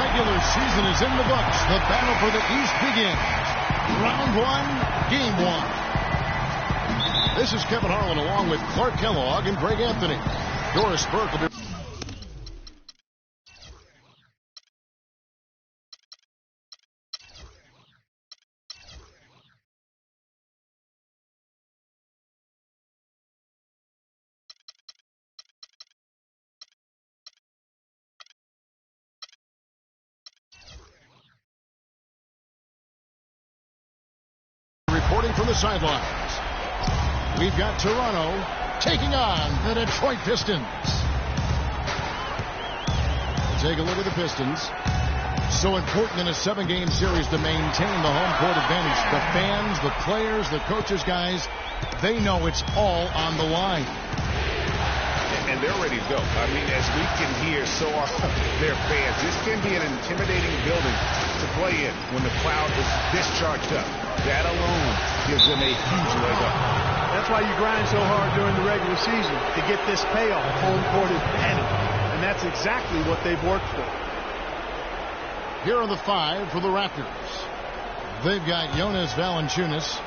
regular season is in the books. The battle for the East begins. Round one, game one. This is Kevin Harlan along with Clark Kellogg and Greg Anthony. Doris Burke will be... reporting from the sidelines. We've got Toronto taking on the Detroit Pistons. Take a look at the Pistons. So important in a 7-game series to maintain the home court advantage. The fans, the players, the coaches, guys, they know it's all on the line. And they're ready to go. I mean, as we can hear so often, their fans, this can be an intimidating building to play in when the crowd is this charged up. That alone gives them a huge leg up. That's why you grind so hard during the regular season, to get this payoff, home court advantage. And that's exactly what they've worked for. Here are the 5 for the Raptors. They've got Jonas Valanciunas.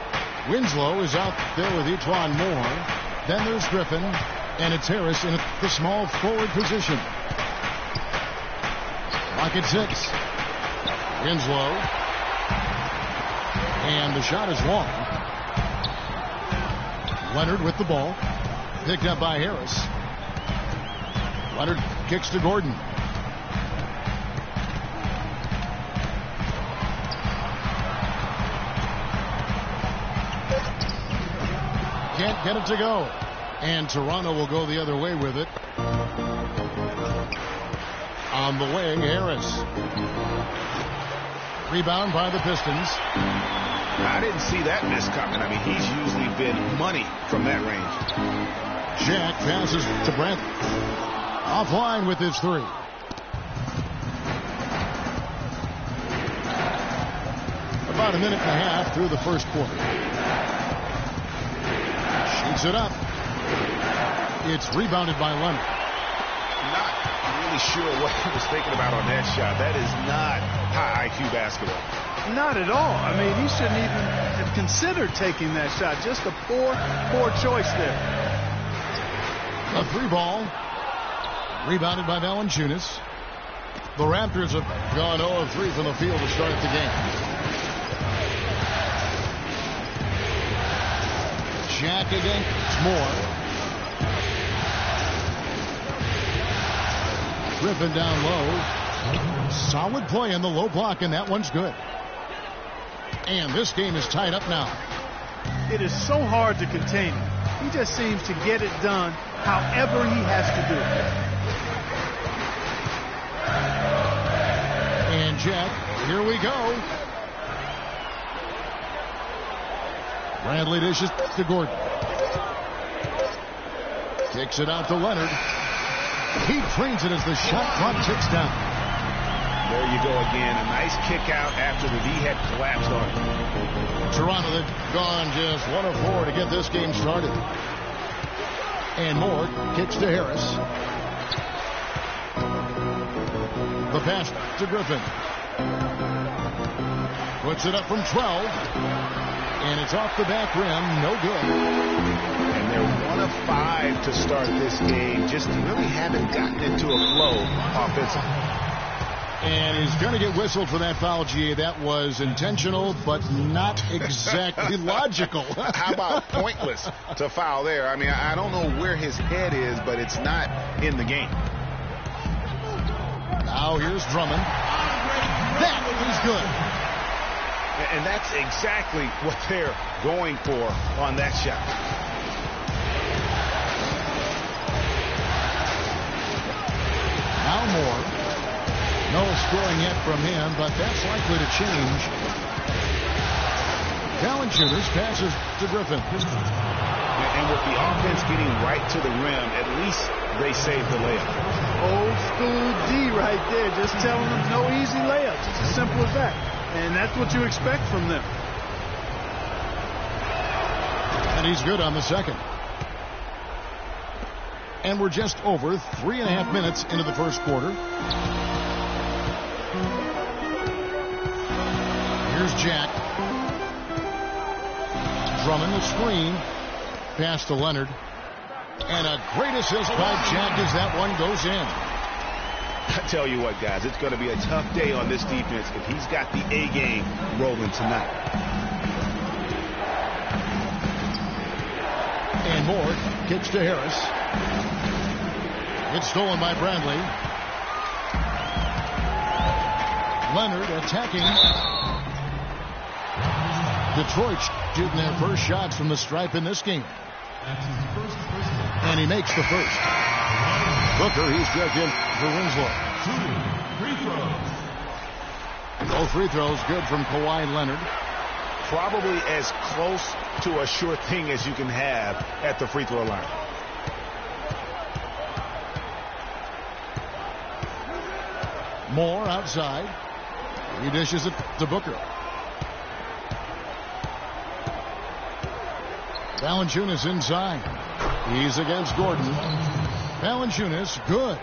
Winslow is out there with Etuan Moore. Then there's Griffin. And it's Harris in the small forward position. Clock at 6. Winslow. And the shot is long. Leonard with the ball. Picked up by Harris. Leonard kicks to Gordon. Can't get it to go. And Toronto will go the other way with it. On the wing, Harris. Rebound by the Pistons. I didn't see that miss coming. I mean, he's usually been money from that range. Jack passes to Brent. Offline with his 3. About a minute and a half through the first quarter. Shoots it up. It's rebounded by Leonard. Not really sure what he was thinking about on that shot. That is not high IQ basketball. Not at all. I mean, he shouldn't even have considered taking that shot. Just a poor choice there. A 3 ball. Rebounded by Valanciunas. The Raptors have gone 0 of 3 from the field to start the game. Jack against Moore. Griffin down low. Solid play in the low block, and that one's good. And this game is tied up now. It is so hard to contain him. He just seems to get it done however he has to do it. And Jack, here we go. Bradley dishes to Gordon. Kicks it out to Leonard. He trains it as the shot clock ticks down. There you go again. A nice kick out after the D had collapsed on it. Toronto had gone just 1 of 4 to get this game started. And Moore kicks to Harris. The pass to Griffin. Puts it up from 12. And it's off the back rim. No good. And they're 1 of 5 to start this game. Just really haven't gotten into a flow offensively. And he's going to get whistled for that foul, GA. That was intentional, but not exactly logical. How about pointless to foul there? I mean, I don't know where his head is, but it's not in the game. Now here's Drummond. That is good. And that's exactly what they're going for on that shot. Now Moore. No scoring yet from him, but that's likely to change. Valanciunas passes to Griffin. And with the offense getting right to the rim, at least they saved the layup. Old school D right there, just telling them no easy layups. It's as simple as that. And that's what you expect from them. And he's good on the second. And we're just over 3.5 minutes into the first quarter. Jack. Drummond the screen. Pass to Leonard. And a great assist by Jack as that one goes in. I tell you what, guys, it's going to be a tough day on this defense if he's got the A game rolling tonight. And Moore kicks to Harris. It's stolen by Bradley. Leonard attacking. Detroit shooting their first shots from the stripe in this game. And he makes the first. Booker, he's checked in for Winslow. 2 free throws. Both free throws good from Kawhi Leonard. Probably as close to a sure thing as you can have at the free throw line. Moore outside. He dishes it to Booker. Valanciunas inside. He's against Gordon. Valanciunas good.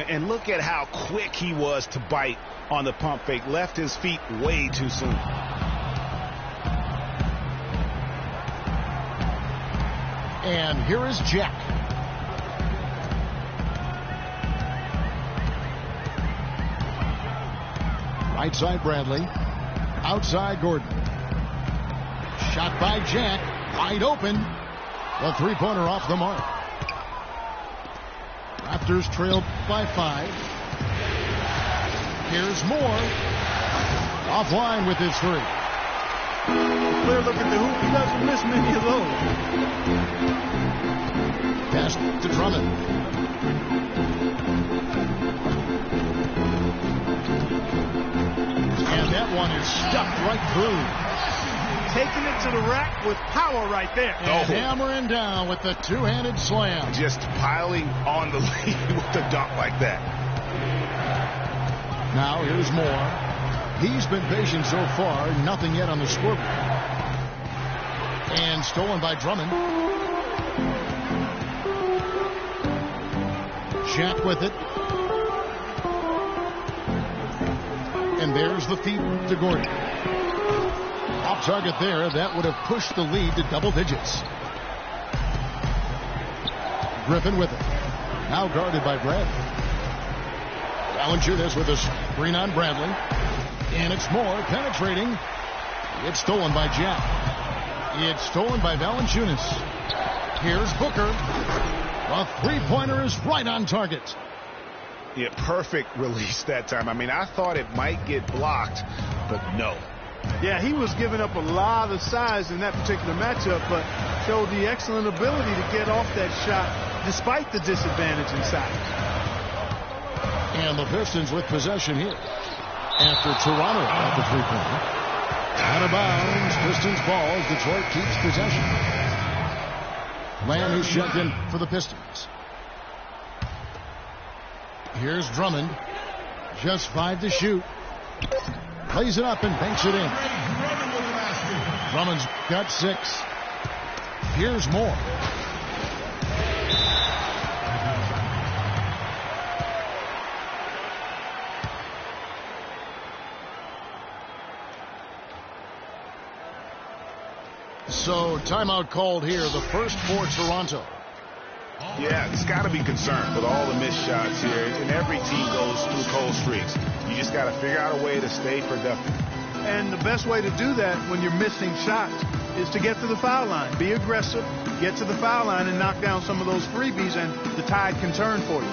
And look at how quick he was to bite on the pump fake. Left his feet way too soon. And here is Jack. Right side Bradley. Outside Gordon. Shot by Jack. Wide open. The three-pointer off the mark. Raptors trailed by 5. Here's Moore. Offline with his 3. Clear look at the hoop. He doesn't miss many of those. Pass to Drummond. And that one is stuck right through. Taking it to the rack with power right there. And hammering down with the two-handed slam. Just piling on the lead with the dunk like that. Now here's Moore. He's been patient so far. Nothing yet on the scoreboard. And stolen by Drummond. Jack with it. And there's the feed to Gordon. Off target there. That would have pushed the lead to double digits. Griffin with it. Now guarded by Bradley. Valanciunas with a screen on Bradley. And it's Moore penetrating. It's stolen by Jack. It's stolen by Valanciunas. Here's Booker. A three-pointer is right on target. Yeah, perfect release that time. I mean, I thought it might get blocked, but no. Yeah, he was giving up a lot of size in that particular matchup, but showed the excellent ability to get off that shot despite the disadvantage in size. And the Pistons with possession here. After Toronto at the three-pointer. Out of bounds. Pistons ball as Detroit keeps possession. Lamb is checked in for the Pistons. Here's Drummond. Just 5 to shoot. Plays it up and banks it in. Drummond's got 6. Here's Moore. So timeout called here, the first for Toronto. Yeah, it's got to be concerned with all the missed shots here, and every team goes through cold streaks. You just got to figure out a way to stay productive. And the best way to do that when you're missing shots is to get to the foul line. Be aggressive, get to the foul line, and knock down some of those freebies, and the tide can turn for you.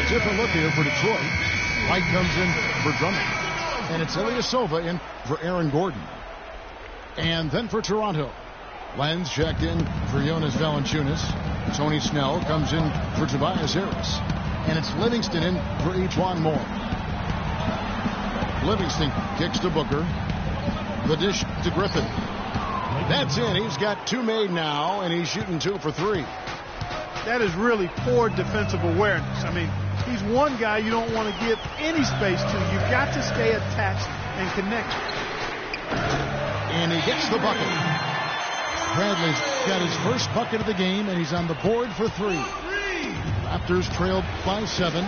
Different look here for Detroit. White comes in for Drummond. And it's Ilyasova in for Aaron Gordon. And then for Toronto, Lenz checked in for Jonas Valanciunas. Tony Snell comes in for Tobias Harris. And it's Livingston in for Etuan Moore. Livingston kicks to Booker. The dish to Griffin. That's in. He's got 2 made now, and he's shooting 2 for 3. That is really poor defensive awareness. I mean, he's one guy you don't want to give any space to. You've got to stay attached and connected. And he gets the bucket. Bradley's got his first bucket of the game, and he's on the board for 3. Raptors trailed by 7.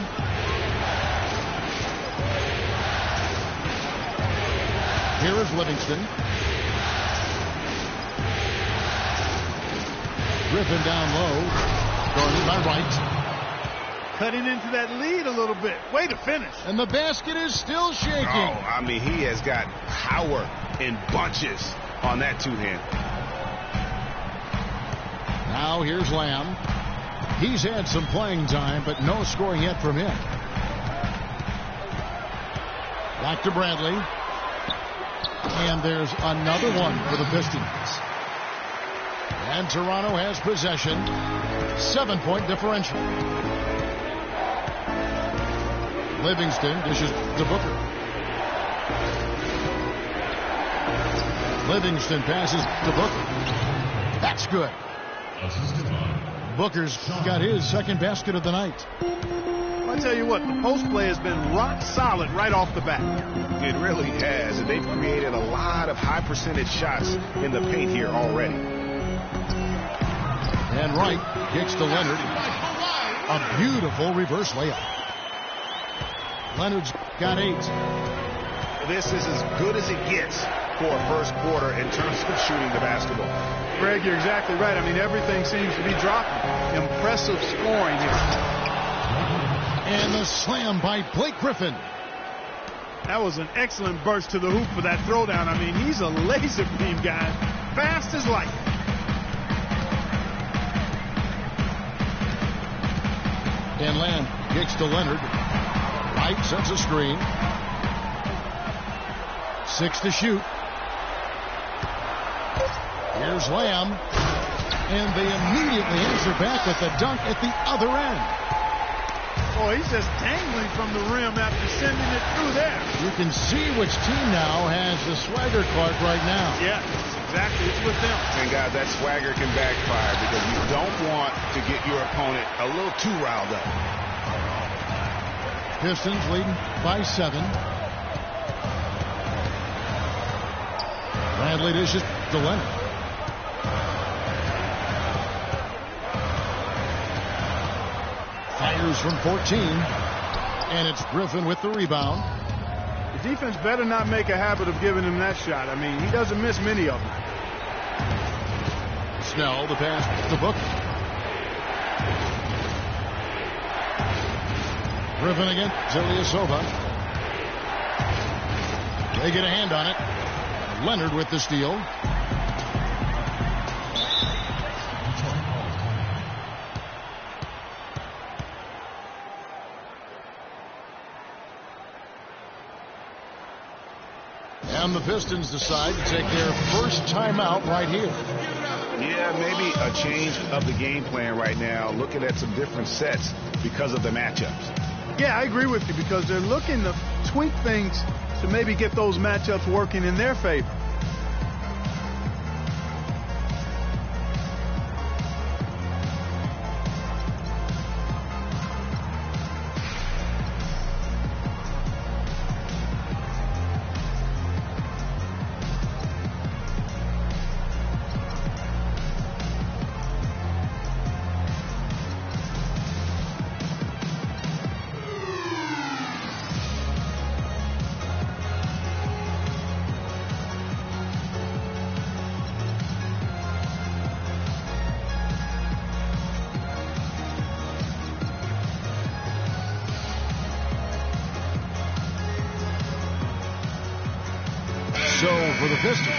Here is Livingston. Griffin down low. Guarded by Wright. Cutting into that lead a little bit. Way to finish. And the basket is still shaking. Oh, I mean, he has got power in bunches on that 2-hand. Now here's Lamb. He's had some playing time, but no scoring yet from him. Back to Bradley. And there's another one for the Pistons. And Toronto has possession. 7-point differential. Livingston dishes to Booker. Livingston passes to Booker. That's good. Booker's got his second basket of the night. I tell you what, the post play has been rock solid right off the bat. It really has, and they've created a lot of high percentage shots in the paint here already. And Wright kicks to Leonard. A beautiful reverse layup. Leonard's got 8. This is as good as it gets for a first quarter in terms of shooting the basketball. Greg, you're exactly right. I mean, everything seems to be dropping. Impressive scoring here. And the slam by Blake Griffin. That was an excellent burst to the hoop for that throwdown. I mean, he's a laser beam guy. Fast as light. And Lamb kicks to Leonard. Wright sets a screen. 6 to shoot. Here's Lamb. And they immediately answer back with a dunk at the other end. Boy, he's just dangling from the rim after sending it through there. You can see which team now has the swagger card right now. Yeah, exactly. It's with them. And guys, that swagger can backfire because you don't want to get your opponent a little too riled up. Pistons leading by 7. Bradley dishes to Leonard. Fires from 14. And it's Griffin with the rebound. The defense better not make a habit of giving him that shot. I mean, he doesn't miss many of them. Snell, the pass to Booker. Griffin against Ilyasova. They get a hand on it. Leonard with the steal. And the Pistons decide to take their first timeout right here. Yeah, maybe a change of the game plan right now, looking at some different sets because of the matchups. Yeah, I agree with you because they're looking to tweak things to maybe get those matchups working in their favor. So for the Pistons,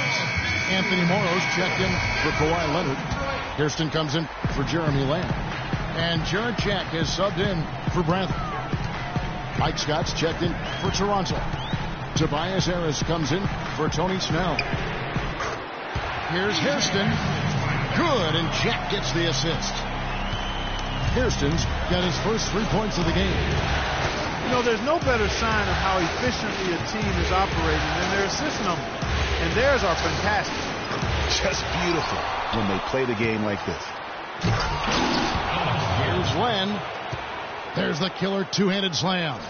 Anthony Morrow's checked in for Kawhi Leonard. Kirsten comes in for Jeremy Lamb. And Jared Jack has subbed in for Bradley. Mike Scott's checked in for Toronto. Tobias Harris comes in for Tony Snell. Here's Hairston. Good, and Jack gets the assist. Kirsten's got his first 3 points of the game. You know, there's no better sign of how efficiently a team is operating than their assist numbers. And theirs are fantastic. Just beautiful when they play the game like this. Here's Len. There's the killer two-handed slam.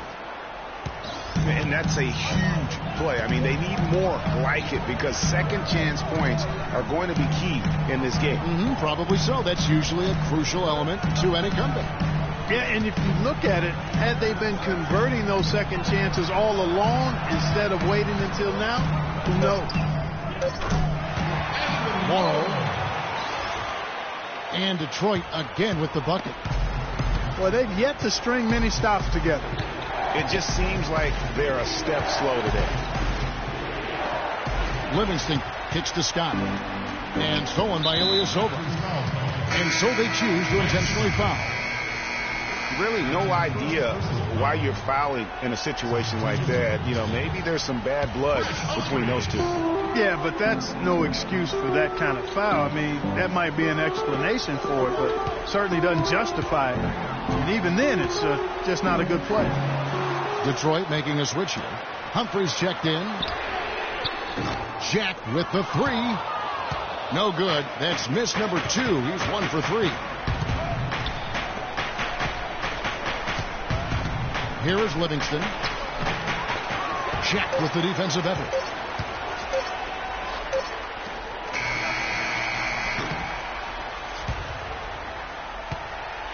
And that's a huge play. I mean, they need more like it because second chance points are going to be key in this game. Probably so. That's usually a crucial element to any comeback. Yeah, and if you look at it, had they been converting those second chances all along instead of waiting until now, who knows? Morrow. And Detroit again with the bucket. Well, they've yet to string many stops together. It just seems like they're a step slow today. Livingston kicks to Scott. And stolen by Ilyasova. And so they choose to intentionally foul. Really no idea why you're fouling in a situation like that. You know, maybe there's some bad blood between those two. Yeah, but that's no excuse for that kind of foul. I mean, that might be an explanation for it, but certainly doesn't justify it. And even then, it's just not a good play. Detroit making a switch here. Humphries checked in. Jack with the three. No good. That's miss number 2. He's 1 for 3. Here is Livingston. Jack with the defensive effort.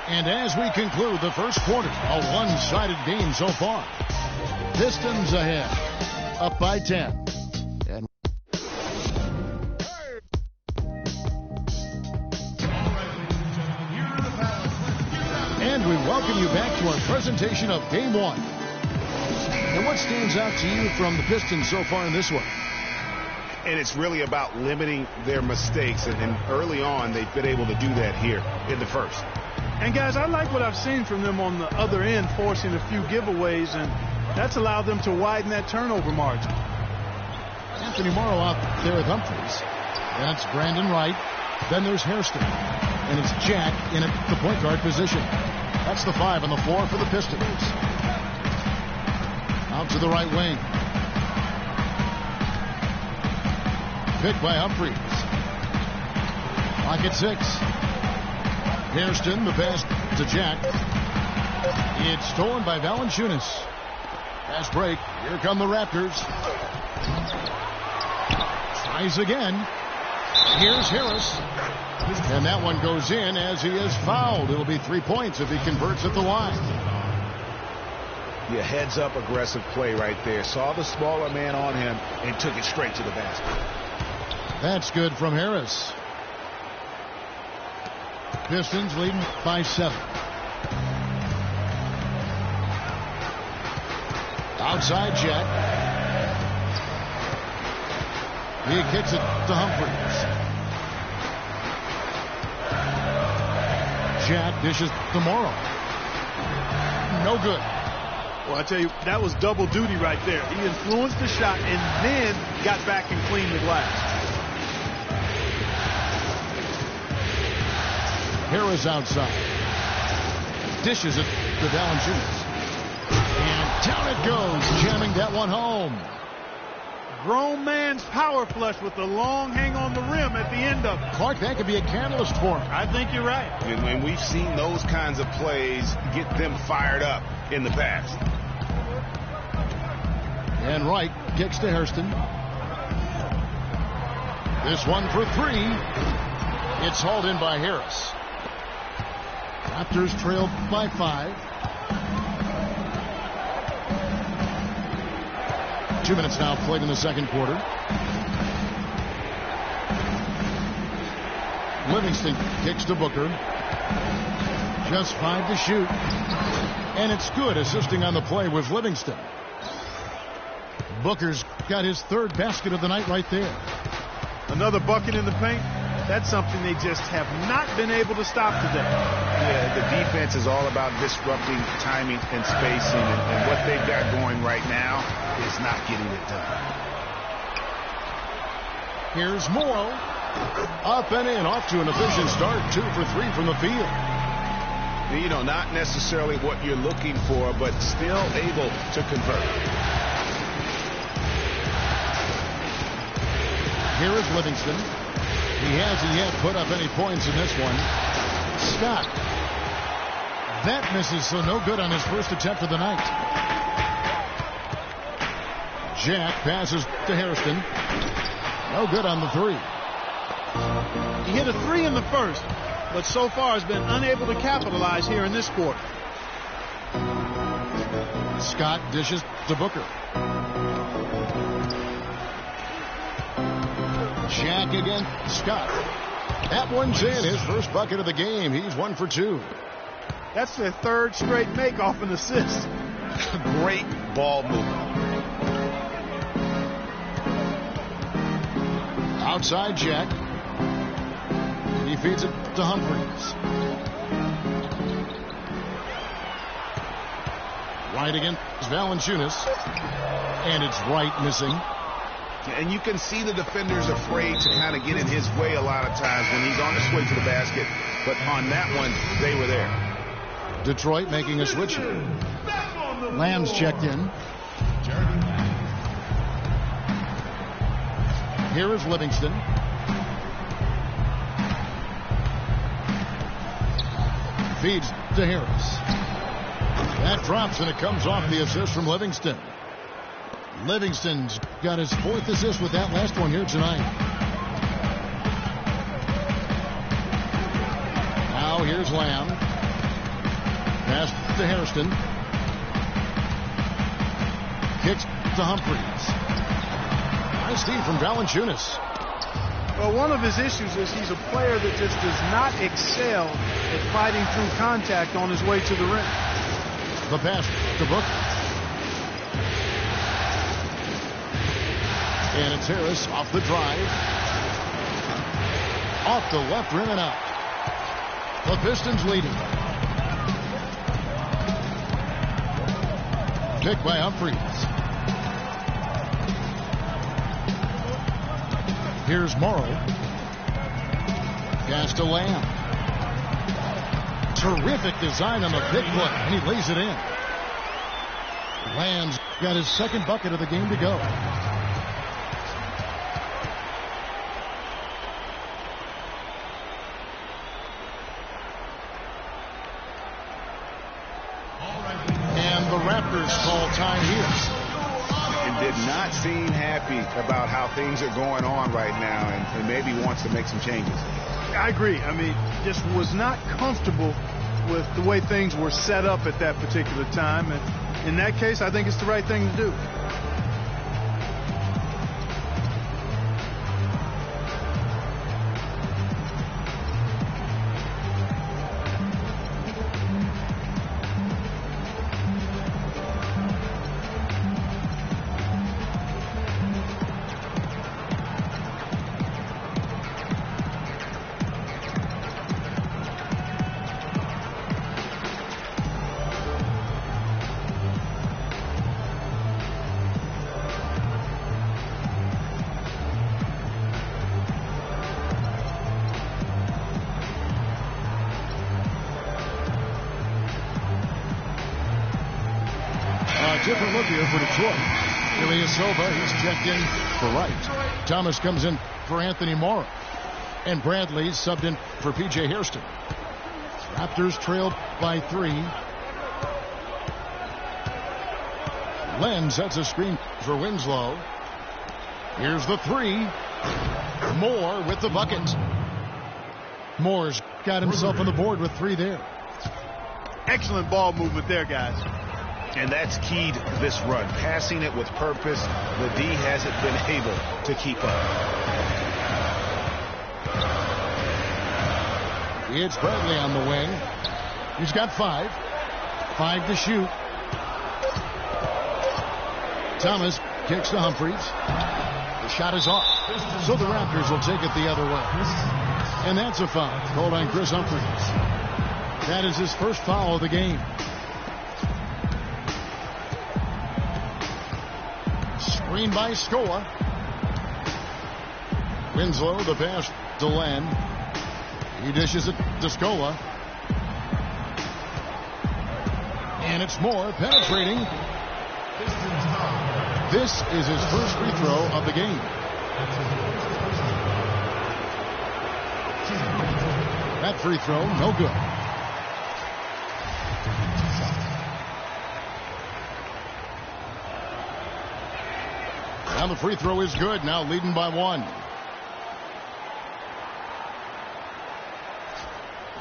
And as we conclude the first quarter, a one-sided game so far. Pistons ahead, up by 10. And we welcome you back to our presentation of Game 1. And what stands out to you from the Pistons so far in this one? And it's really about limiting their mistakes. And early on, they've been able to do that here in the first. And, guys, I like what I've seen from them on the other end, forcing a few giveaways, and that's allowed them to widen that turnover margin. Anthony Morrow out there with Humphries. That's Brandon Wright. Then there's Hairston. And it's Jack in at the point guard position. That's the 5 on the floor for the Pistons. Out to the right wing. Picked by Humphries. Clock at 6. Hairston, the pass to Jack. It's stolen by Valanciunas. Pass break. Here come the Raptors. Tries again. Here's Harris. And that one goes in as he is fouled. It'll be 3 points if he converts at the line. Yeah, heads up aggressive play right there. Saw the smaller man on him and took it straight to the basket. That's good from Harris. Pistons leading by 7. Outside Jack. He kicks it to Humphries. Jack dishes to Morrow. No good. Well, I tell you, that was double duty right there. He influenced the shot and then got back and cleaned the glass. Harris outside. Dishes it to Valanciunas. And down it goes, jamming that one home. Grown man's power flush with the long hang on the rim at the end of it. Clark, that could be a catalyst for him. I think you're right. And when we've seen those kinds of plays get them fired up in the past. And Wright kicks to Hairston. This one for 3. It's hauled in by Harris. Raptors trailed by 5. 2 minutes now played in the second quarter. Livingston kicks to Booker. Just 5 to shoot. And it's good. Assisting on the play was Livingston. Booker's got his 3rd basket of the night right there. Another bucket in the paint. That's something they just have not been able to stop today. Yeah, the defense is all about disrupting timing and spacing, and what they've got going right now is not getting it done. Here's Morrow. Up and in, off to an efficient start. 2 for 3 from the field. You know, not necessarily what you're looking for, but still able to convert. Here is Livingston. He hasn't yet put up any points in this one. Scott. That misses, so no good on his first attempt of the night. Jack passes to Hairston. No good on the 3. He hit a 3 in the first, but so far has been unable to capitalize here in this quarter. Scott dishes to Booker. Jack again. Scott. That one's in. His first bucket of the game. He's 1 for 2. That's their third straight make off an assist. Great ball movement. Outside Jack. He feeds it to Humphries. Right against Valanciunas. And it's right missing. And you can see the defenders afraid to kind of get in his way a lot of times when he's on his way to the basket. But on that one, they were there. Detroit making a switch. Lamb's checked in. Here is Livingston. Feeds to Harris. That drops and it comes off the assist from Livingston. Livingston's got his 4th assist with that last one here tonight. Now here's Lamb. Pass to Hairston. Kicks to Humphries. Nice feed from Valanciunas. Well, one of his issues is he's a player that just does not excel at fighting through contact on his way to the rim. The pass to Booker. And it's Harris off the drive. Off the left rim and out. The Pistons leading. Picked by Humphries. Here's Morrow. Pass to Lamb. Terrific design on the pick play, and he lays it in. Lamb's got his 2nd bucket of the game to go. And the Raptors call time here. And did not seem happy about how things are going on right now and maybe wants to make some changes. I agree. I mean, just was not comfortable with the way things were set up at that particular time. And in that case, I think it's the right thing to do. Different look here for Detroit. Ilyasova, he's checked in for Wright. Thomas comes in for Anthony Morrow. And Bradley subbed in for P.J. Hairston. Raptors trailed by 3. Len sets a screen for Winslow. Here's the 3. Moore with the bucket. Moore's got himself on the board with 3 there. Excellent ball movement there, guys. And that's key to this run. Passing it with purpose. The D hasn't been able to keep up. It's Bradley on the wing. He's got 5. 5 to shoot. Thomas kicks to Humphries. The shot is off. So the Raptors will take it the other way. And that's a foul called on Chris Humphries. That is his first foul of the game. Screen by Scola. Winslow, the pass Delenn. He dishes it to Scola. And it's more penetrating. This is his first free throw of the game. That free throw, no good. Now the free throw is good, now leading by 1.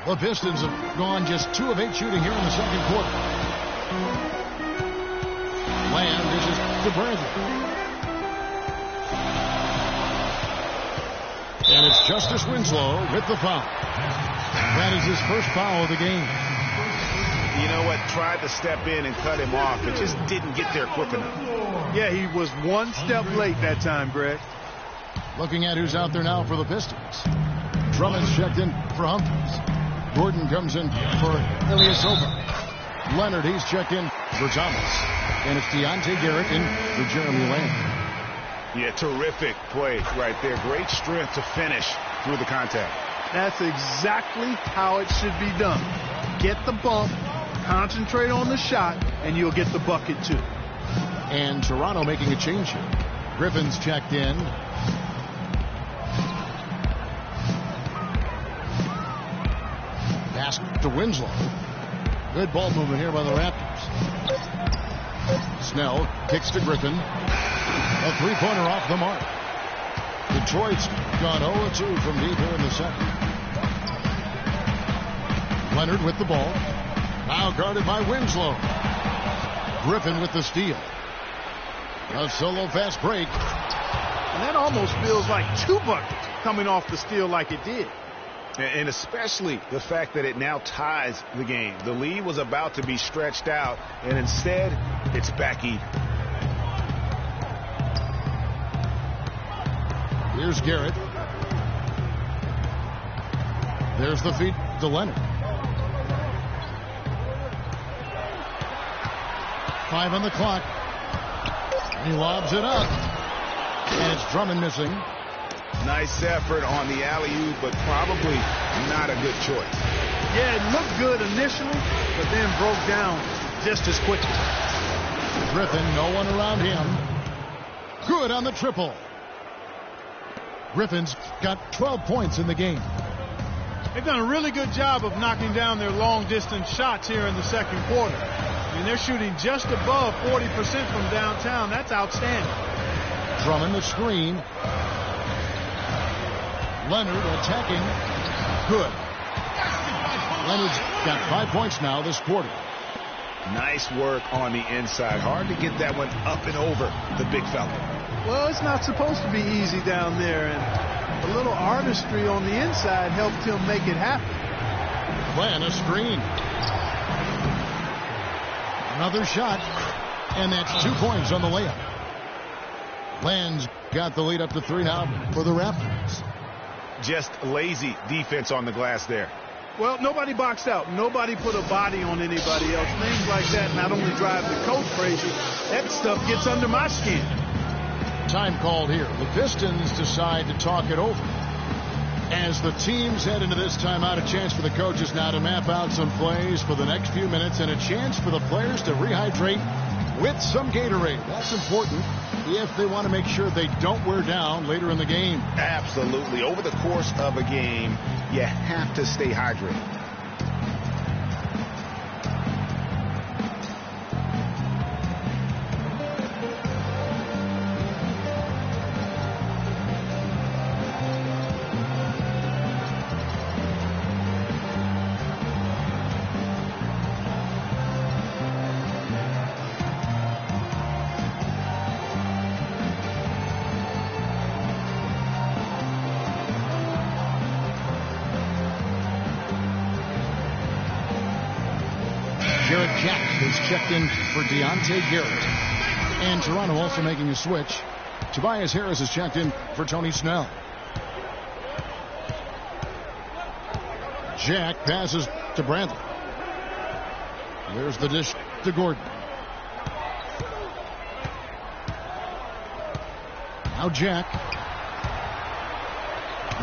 The Pistons have gone just 2 of 8 shooting here in the second quarter. Lamb dishes to Bradley. And it's Justice Winslow with the foul. That is his first foul of the game. You know what? Tried to step in and cut him off, but just didn't get there quick enough. Yeah, he was 1 step late that time, Greg. Looking at who's out there now for the Pistons. Drummond's checked in for Humphries. Gordon comes in for Ilyasova. Leonard, he's checked in for Thomas. And it's Deontay Garrett in for Jeremy Lamb. Yeah, terrific play right there. Great strength to finish through the contact. That's exactly how it should be done. Get the bump, concentrate on the shot, and you'll get the bucket too. And Toronto making a change here. Griffin's checked in. Pass to Winslow. Good ball movement here by the Raptors. Snell kicks to Griffin. A three-pointer off the mark. Detroit's gone 0-2 from deep here in the second. Leonard with the ball. Now guarded by Winslow. Griffin with the steal. A solo fast break. And that almost feels like 2 buckets coming off the steal like it did. And especially the fact that it now ties the game. The lead was about to be stretched out, and instead, it's back even. Here's Garrett. There's the feed to Leonard. 5 on the clock. He lobs it up. And it's Drummond missing. Nice effort on the alley-oop, but probably not a good choice. Yeah, it looked good initially, but then broke down just as quickly. Griffin, no one around him. Good on the triple. Griffin's got 12 points in the game. They've done a really good job of knocking down their long-distance shots here in the second quarter. I mean, they're shooting just above 40% from downtown. That's outstanding. Drummond the screen. Leonard attacking. Good. Leonard's got 5 points now this quarter. Nice work on the inside. Hard to get that one up and over the big fella. Well, it's not supposed to be easy down there, and a little artistry on the inside helped him make it happen. Glenn, a screen. Another shot, and that's 2 points on the layup. Land's got the lead up to 3 now for the Raptors. Just lazy defense on the glass there. Well, nobody boxed out. Nobody put a body on anybody else. Things like that not only drive the coach crazy, that stuff gets under my skin. Time called here. The Pistons decide to talk it over. As the teams head into this timeout, a chance for the coaches now to map out some plays for the next few minutes and a chance for the players to rehydrate with some Gatorade. That's important if they want to make sure they don't wear down later in the game. Absolutely. Over the course of a game, you have to stay hydrated. Checked in for Deontay Garrett. And Toronto also making a switch. Tobias Harris is checked in for Tony Snell. Jack passes to Bradley. There's the dish to Gordon. Now Jack.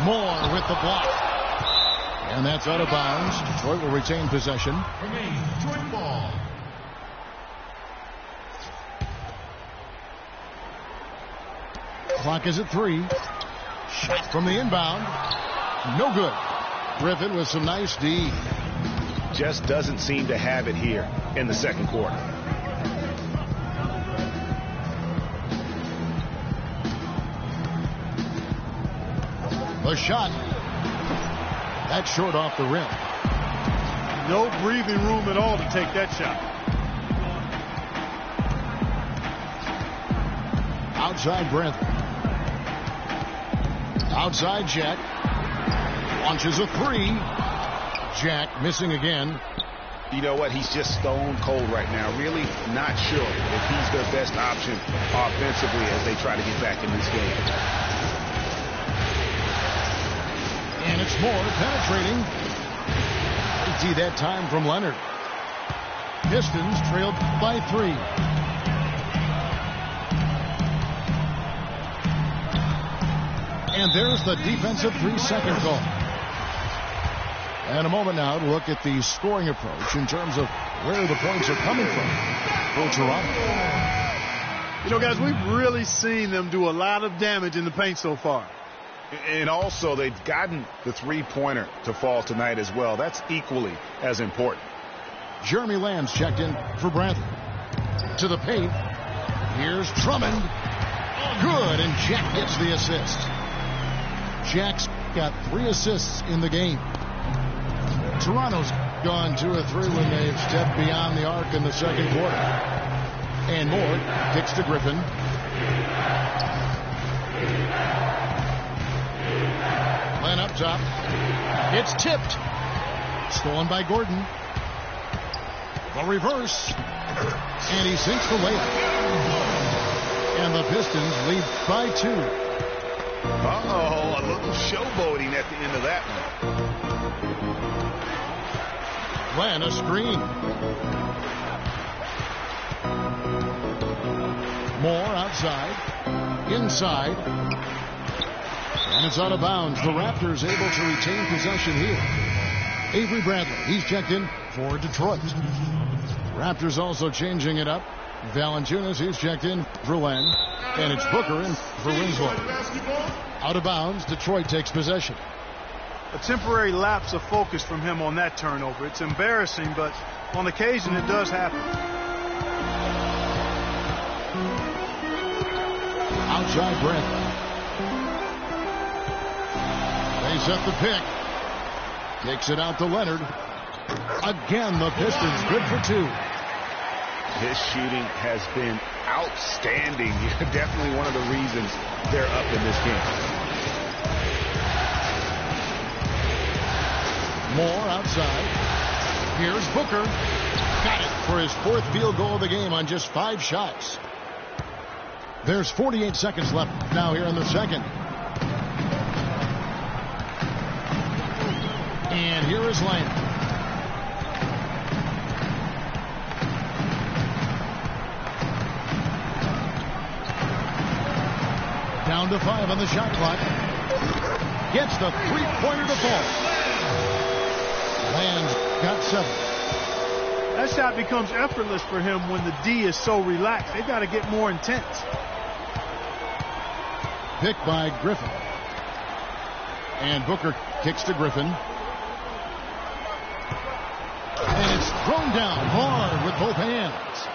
Moore with the block. And that's out of bounds. Detroit will retain possession. Remains Detroit ball. Clock is at 3. Shot from the inbound. No good. Griffin with some nice D. Just doesn't seem to have it here in the second quarter. The shot. That's short off the rim. No breathing room at all to take that shot. Outside Brent. Outside Jack. Launches a 3. Jack missing again. You know what? He's just stone cold right now. Really not sure if he's their best option offensively as they try to get back in this game. And it's Moore penetrating. 80 that time from Leonard. Pistons trailed by 3. And there's the defensive 3-second call. And a moment now to look at the scoring approach in terms of where the points are coming from for Toronto. You know, guys, we've really seen them do a lot of damage in the paint so far. And also, they've gotten the three-pointer to fall tonight as well. That's equally as important. Jeremy Lamb's checked in for Bradley. To the paint. Here's Drummond. Good, and Jack gets the assist. Jack's got 3 assists in the game. Toronto's gone 2 of 3 when they've stepped beyond the arc in the second quarter. And Moore kicks to Griffin. Len up top. It's tipped. Stolen by Gordon. The reverse. And he sinks the layup. And the Pistons lead by 2. Uh-oh, a little showboating at the end of that one. Len, a screen. Moore outside. Inside. And it's out of bounds. The Raptors able to retain possession here. Avery Bradley, he's checked in for Detroit. Raptors also changing it up. Valanciunas, he's checked in for Len. And it's Booker in for Winslow. Out of bounds, Detroit takes possession. A temporary lapse of focus from him on that turnover. It's embarrassing, but on occasion it does happen. Outside Brent. They set the pick. Takes it out to Leonard. Again, the Pistons good for 2. His shooting has been outstanding. Definitely one of the reasons they're up in this game. Moore outside. Here's Booker. Got it for his 4th field goal of the game on just 5 shots. There's 48 seconds left now here in the second. And here is Lamb. Down to 5 on the shot clock. Gets the 3-pointer to fall. Land's got 7. That shot becomes effortless for him when the D is so relaxed. They've got to get more intense. Picked by Griffin. And Booker kicks to Griffin. And it's thrown down hard with both hands.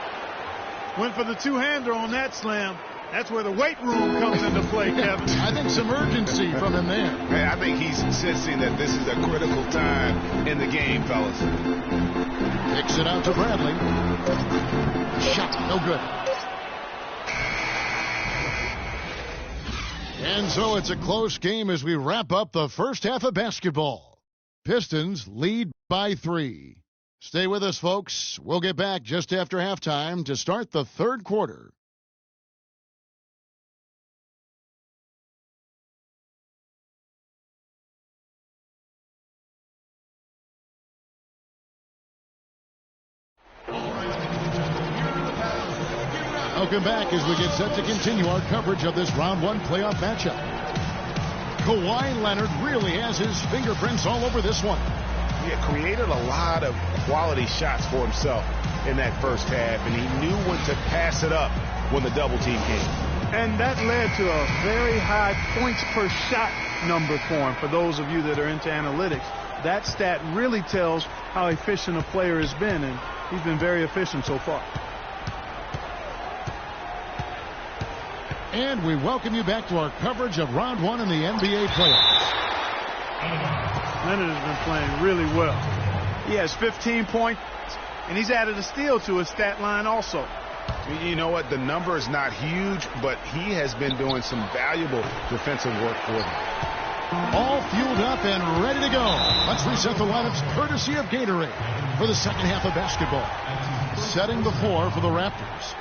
Went for the two-hander on that slam. That's where the weight room comes into play, Kevin. I think some urgency from him there. Man, I think he's sensing that this is a critical time in the game, fellas. Kicks it out to Bradley. Shot, no good. And so it's a close game as we wrap up the first half of basketball. Pistons lead by 3. Stay with us, folks. We'll get back just after halftime to start the third quarter. Welcome back as we get set to continue our coverage of this round 1 playoff matchup. Kawhi Leonard really has his fingerprints all over this one. He created a lot of quality shots for himself in that first half, and he knew when to pass it up when the double team came. And that led to a very high points per shot number for him. For those of you that are into analytics, that stat really tells how efficient a player has been, and he's been very efficient so far. And we welcome you back to our coverage of round one in the NBA playoffs. Leonard has been playing really well. He has 15 points, and he's added a steal to his stat line also. You know what? The number is not huge, but he has been doing some valuable defensive work for them. All fueled up and ready to go. Let's reset the lineups courtesy of Gatorade for the second half of basketball. Setting the floor for the Raptors.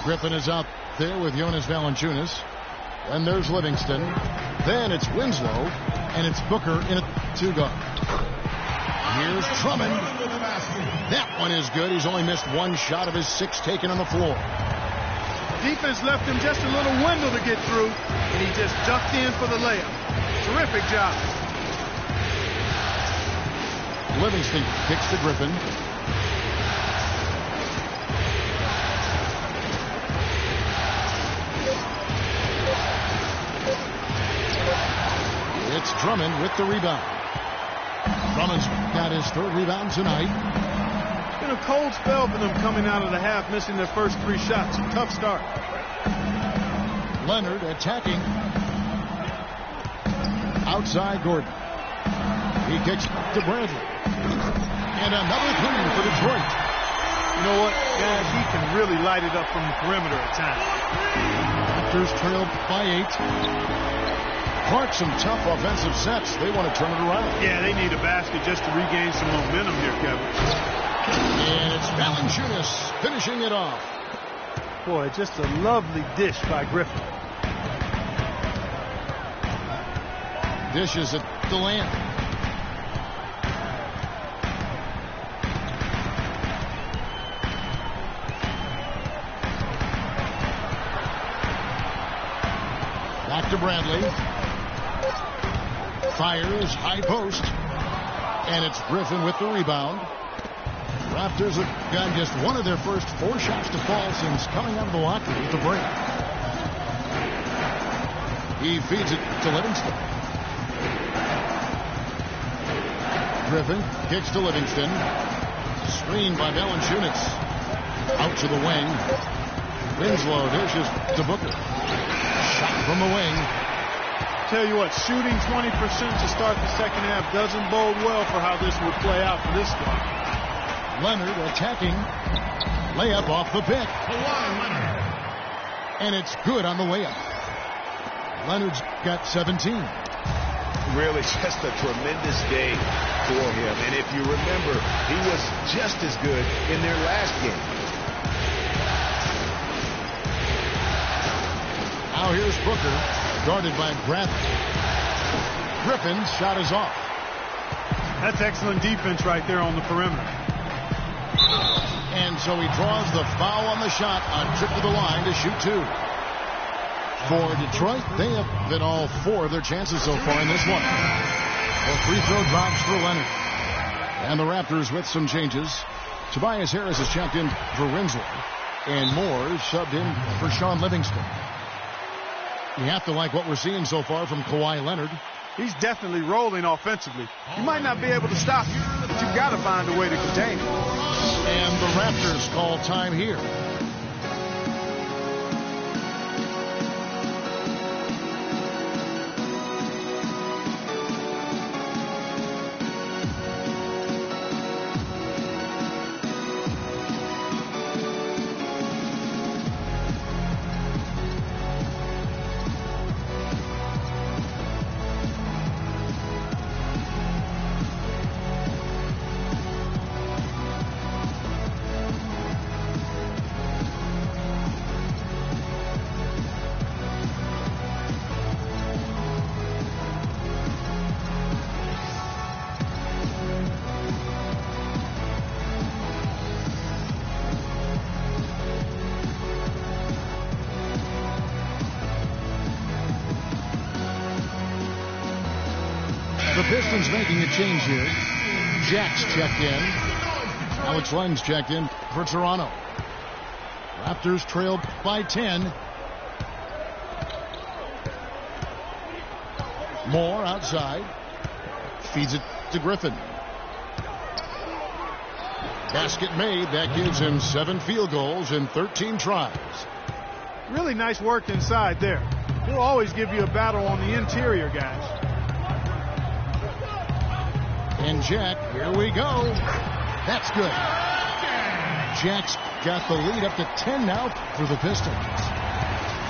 Griffin is out there with Jonas Valanciunas. And there's Livingston. Then it's Winslow. And it's Booker in a two-guard. Here's Drummond. That one is good. He's only missed one shot of his 6 taken on the floor. Defense left him just a little window to get through, and he just ducked in for the layup. Terrific job. Livingston kicks to Griffin. It's Drummond with the rebound. Drummond's got his 3rd rebound tonight. It's been a cold spell for them coming out of the half, missing their first 3 shots. A tough start. Leonard attacking. Outside Gordon. He kicks to Bradley. And another 3 for Detroit. You know what, guys? He can really light it up from the perimeter at times. Raptors trailed by 8. Clark, some tough offensive sets. They want to turn it around. Yeah, they need a basket just to regain some momentum here, Kevin. And it's Valanciunas finishing it off. Boy, just a lovely dish by Griffin. Dishes at Deland. Back to Bradley. Fires high post. And it's Griffin with the rebound. Raptors have gotten just one of their first 4 shots to fall since coming out of the locker with the break. He feeds it to Livingston. Griffin kicks to Livingston. Screened by Valanciunas. Out to the wing. Winslow dishes to Booker. Shot from the wing. Tell you what, shooting 20% to start the second half doesn't bode well for how this would play out for this squad. Leonard attacking. Layup off the pick. And it's good on the layup. Leonard's got 17. Really just a tremendous day for him. And if you remember, he was just as good in their last game. Now here's Booker, guarded by Bradley. Griffin's shot is off. That's excellent defense right there on the perimeter. And so he draws the foul on the shot, a trip to the line to shoot 2. For Detroit, they have been all 4 of their chances so far in this one. A free throw drops for Leonard. And the Raptors with some changes. Tobias Harris is checked in for Winslow. And Moore subbed in for Sean Livingston. You have to like what we're seeing so far from Kawhi Leonard. He's definitely rolling offensively. You might not be able to stop him, but you've got to find a way to contain him. And the Raptors call time here. The Pistons making a change here. Jack's checked in. Alex Len's checked in for Toronto. Raptors trail by 10. Moore outside. Feeds it to Griffin. Basket made. That gives him 7 field goals in 13 tries. Really nice work inside there. He'll always give you a battle on the interior, guys. And Jack, here we go. That's good. Jack's got the lead up to 10 now for the Pistons.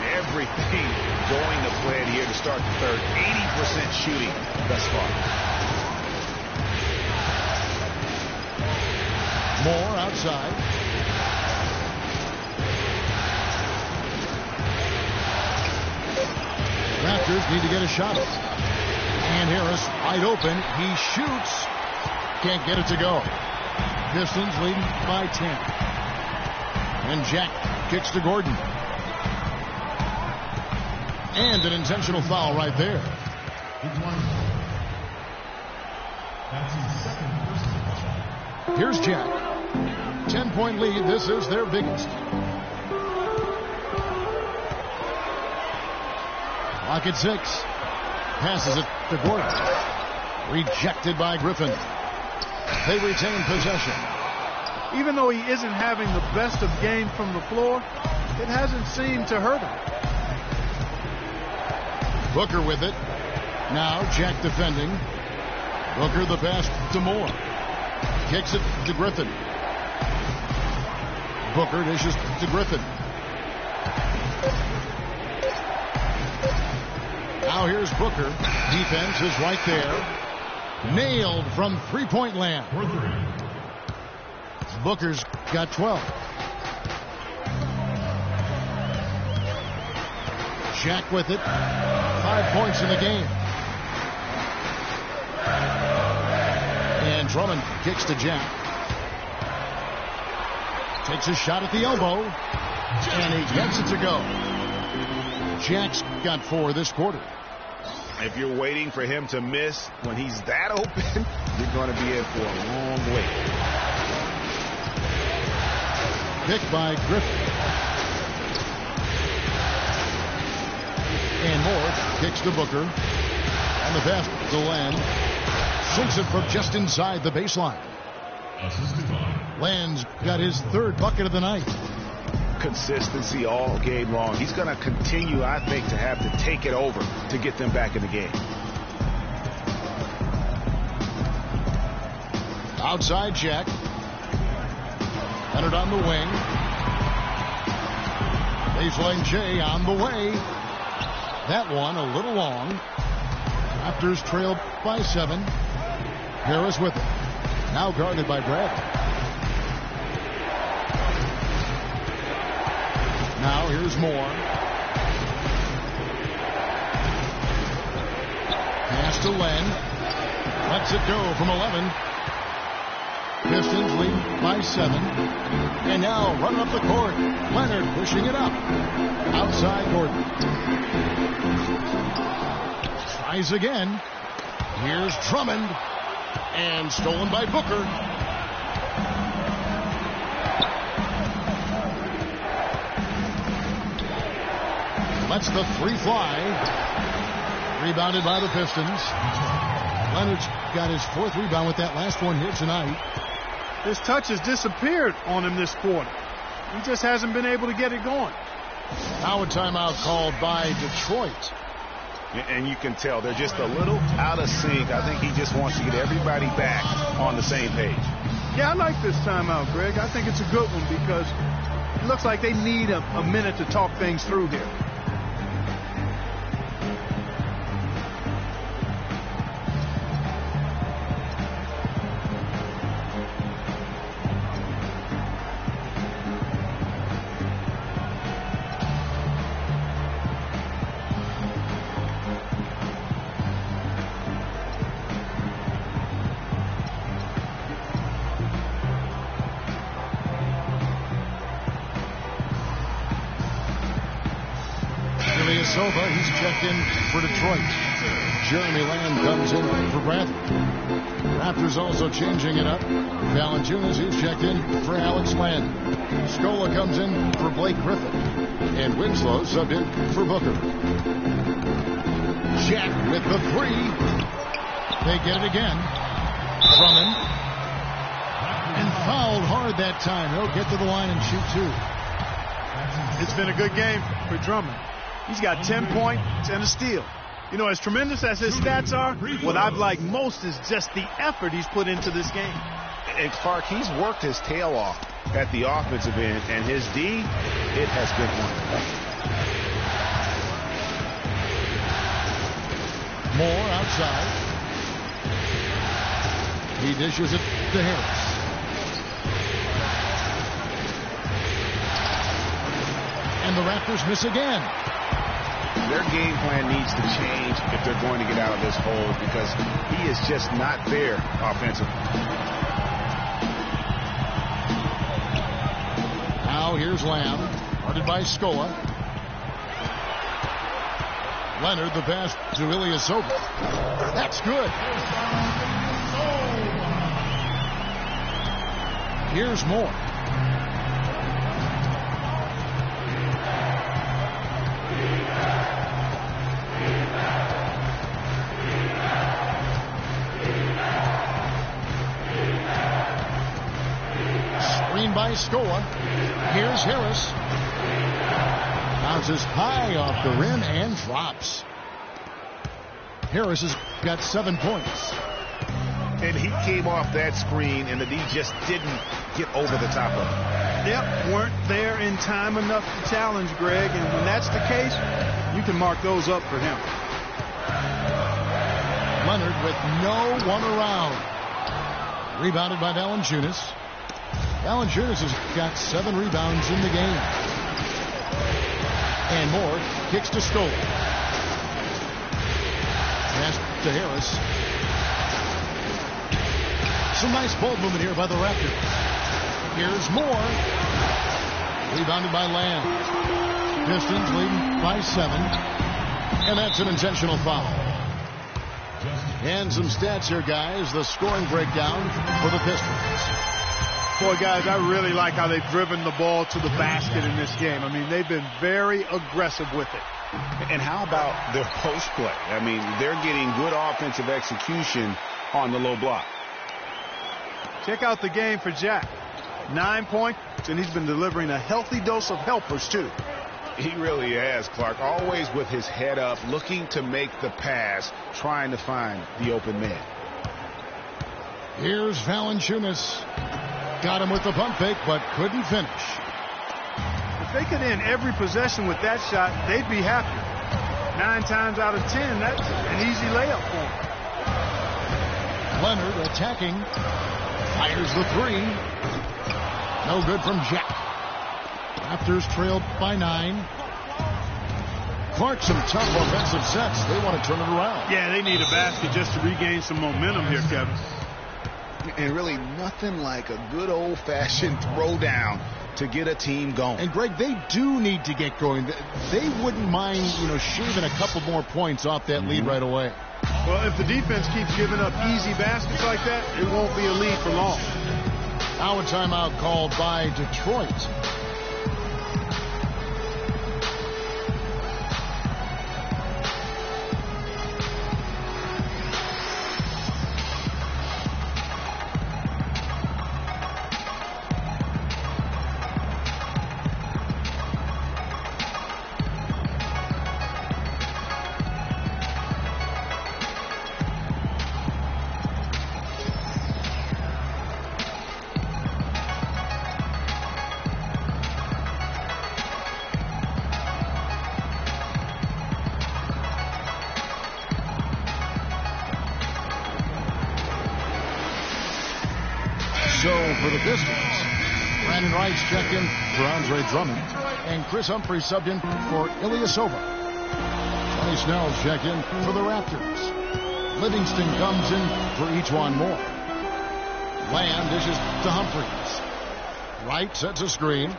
Everything going to plan here to start the third. 80% shooting thus far. Moore outside. Raptors need to get a shot up. And Harris wide open. He shoots. Can't get it to go. Pistons leading by 10. And Jack kicks to Gordon. And an intentional foul right there. That's his second personal foul. Here's Jack. 10-point lead. This is their biggest. Clock at 6. Passes it to Gordon. Rejected by Griffin. They retain possession. Even though he isn't having the best of game from the floor, it hasn't seemed to hurt him. Booker with it. Now Jack defending. Booker the pass to Moore. Kicks it to Griffin. Booker dishes to Griffin. Now here's Booker. Defense is right there. Nailed from three-point land. Booker's got 12. Jack with it. 5 points in the game. And Drummond kicks to Jack. Takes a shot at the elbow. And he gets it to go. Jack's got 4 this quarter. If you're waiting for him to miss when he's that open, you're going to be in for a long wait. Picked by Griffin. And Moore kicks to Booker. And the pass to Len. Sinks it from just inside the baseline. Len's got his 3rd bucket of the night. Consistency all game long. He's going to continue, I think, to have to take it over to get them back in the game. Outside Jack. Leonard on the wing. Baseline Jay on the way. That one a little long. Raptors trail by 7. Harris with it. Now guarded by Bradley. Now here's Moore. Pass to Len. Lets it go from 11. Pistons lead by 7. And now running up the court. Leonard pushing it up. Outside Gordon. Tries again. Here's Drummond. And stolen by Booker. Lets the 3 fly. Rebounded by the Pistons. Leonard's got his 4th rebound with that last one here tonight. His touch has disappeared on him this quarter. He just hasn't been able to get it going. Now a timeout called by Detroit. And you can tell they're just a little out of sync. I think he just wants to get everybody back on the same page. Yeah, I like this timeout, Greg. I think it's a good one because it looks like they need a minute to talk things through here. Ilyasova, he's checked in for Detroit. Jeremy Lamb comes in for Bradley. Raptors also changing it up. Valanciunas, he's checked in for Alex Len. Scola comes in for Blake Griffin. And Winslow subbed in for Booker. Jack with the three. They get it again. Drummond. And fouled hard that time. He'll get to the line and shoot two. It's been a good game for Drummond. He's got 10 points and a steal. You know, as tremendous as his stats are, what I've liked most is just the effort he's put into this game. And Clark, he's worked his tail off at the offensive end, and his D, it has been wonderful. Moore outside. He dishes it to Harris. And the Raptors miss again. Their game plan needs to change if they're going to get out of this hole, because he is just not there offensively. Now here's Lamb, guarded by Scola. Leonard, the pass to Ilyasova. That's good. Here's Moore. Screen by Scola. Here's Harris. Bounces high off the rim and drops. Harris has got 7 points. And he came off that screen, and the D just didn't get over the top of it. Yep, weren't there in time enough to challenge Greg, and when that's the case, you can mark those up for him. Leonard with no one around. Rebounded by Valanciunas. Valanciunas has got 7 rebounds in the game. And Moore kicks to Scola. Pass to Harris. Some nice ball movement here by the Raptors. Here's Moore. Rebounded by Lamb. Pistons leading by 7. And that's an intentional foul. And some stats here, guys. The scoring breakdown for the Pistons. Boy, guys, I really like how they've driven the ball to the basket in this game. I mean, they've been very aggressive with it. And how about their post play? I mean, they're getting good offensive execution on the low block. Check out the game for Jack. 9 points, and he's been delivering a healthy dose of helpers, too. He really has, Clark. Always with his head up, looking to make the pass, trying to find the open man. Here's Valanciunas. Got him with the pump fake, but couldn't finish. If they could end every possession with that shot, they'd be happier. 9 times out of 10, that's an easy layup for them. Leonard attacking. Fires the 3. No good from Jack. Raptors trailed by 9. Clark, some tough offensive sets. They want to turn it around. Yeah, they need a basket just to regain some momentum here, Kevin. And really nothing like a good old-fashioned throwdown to get a team going. And, Greg, they do need to get going. They wouldn't mind, shaving a couple more points off that lead right away. Well, if the defense keeps giving up easy baskets like that, it won't be a lead for long. Now a timeout called by Detroit. For the Pistons, Brandon Wright's checked in for Andre Drummond, and Chris Humphries subbed in for Ilyasova. Tony Snell's checked in for the Raptors. Livingston comes in for Etuan Moore. Lamb dishes to Humphries. Wright sets a screen.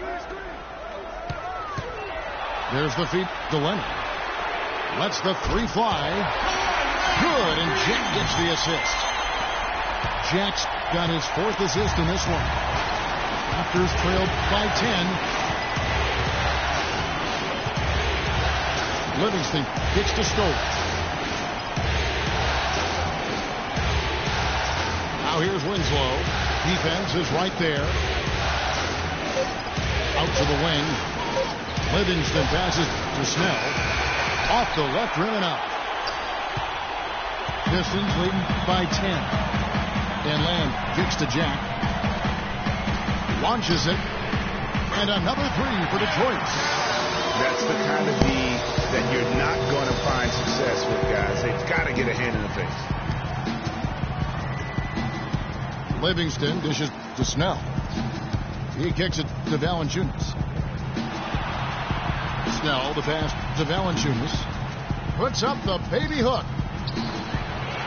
There's the feed to Leonard. Lets the three fly. Good, and Jack gets the assist. Jack's got his fourth assist in this one. Raptors trailed by 10. Livingston kicks to Stoll. Now here's Winslow. Defense is right there. Out to the wing. Livingston passes to Snell. Off the left rim and out. Pistons leading by 10. And Lamb kicks to Jack. Launches it. And another three for Detroit. That's the kind of D that you're not going to find success with, guys. They've got to get a hand in the face. Livingston dishes to Snell. He kicks it to Valanciunas. Snell, the pass to Valanciunas. Puts up the baby hook.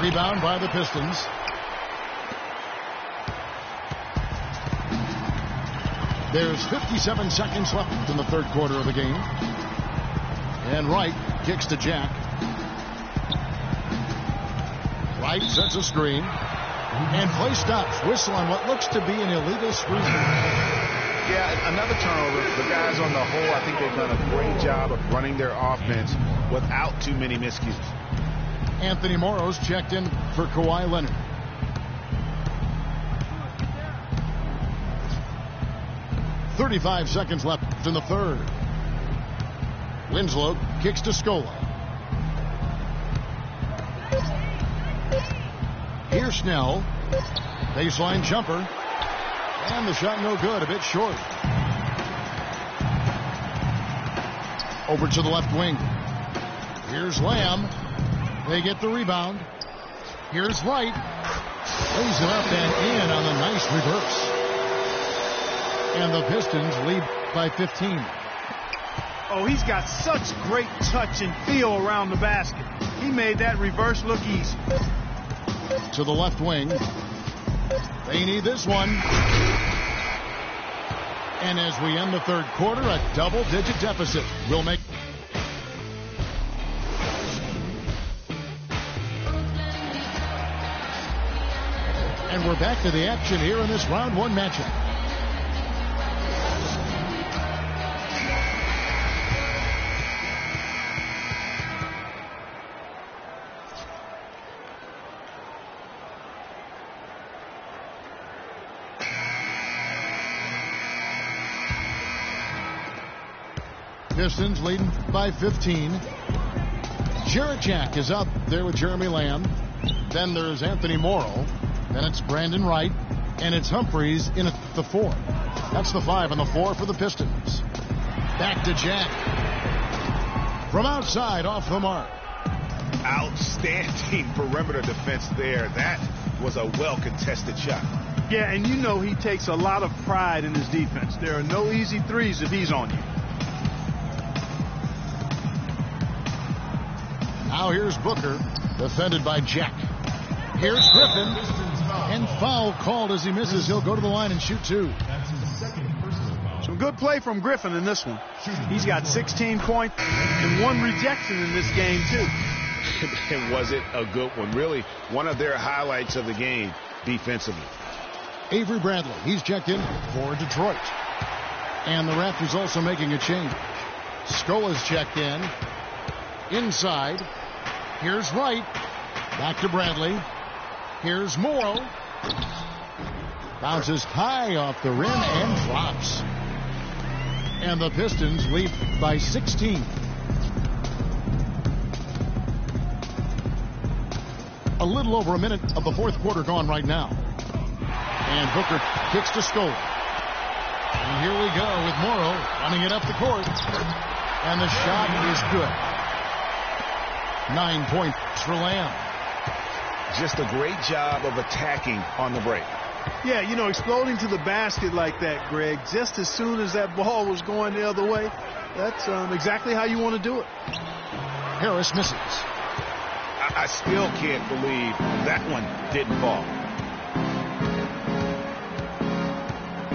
Rebound by the Pistons. There's 57 seconds left in the third quarter of the game. And Wright kicks to Jack. Wright sets a screen. And play stops. Whistle on what looks to be an illegal screen. Yeah, another turnover. The guys on the whole, I think they've done a great job of running their offense without too many miscues. Anthony Morrow's checked in for Kawhi Leonard. .35 seconds left in the third. Winslow kicks to Scola. Here's Snell. Baseline jumper. And the shot no good, a bit short. Over to the left wing. Here's Lamb. They get the rebound. Here's Wright. Lays it up and in on a nice reverse. And the Pistons lead by 15. Oh, he's got such great touch and feel around the basket. He made that reverse look easy. To the left wing. They need this one. And as we end the third quarter, a double-digit deficit will make. And we're back to the action here in this round one matchup. Pistons leading by 15. Jarrett Jack is out there with Jeremy Lamb. Then there's Anthony Morrow. Then it's Brandon Wright. And it's Humphreys in at the 4. That's the 5 and the 4 for the Pistons. Back to Jack. From outside, off the mark. Outstanding perimeter defense there. That was a well-contested shot. Yeah, and you know he takes a lot of pride in his defense. There are no easy threes if he's on you. Now here's Booker, defended by Jack. Here's Griffin, and foul called as he misses. He'll go to the line and shoot 2. Some good play from Griffin in this one. He's got 16 points and 1 rejection in this game, too. And was it a good one? Really, one of their highlights of the game defensively. Avery Bradley, he's checked in for Detroit. And the Raptors also making a change. Scola's checked in. Inside. Here's Wright. Back to Bradley. Here's Morrow. Bounces high off the rim and drops. And the Pistons lead by 16. A little over a minute of the fourth quarter gone right now. And Booker kicks to Scola. And here we go with Morrow running it up the court. And the shot is good. 9 points for Lamb. Just a great job of attacking on the break. Yeah, you know, exploding to the basket like that, Greg, just as soon as that ball was going the other way, that's exactly how you want to do it. Harris misses. I still can't believe that one didn't fall.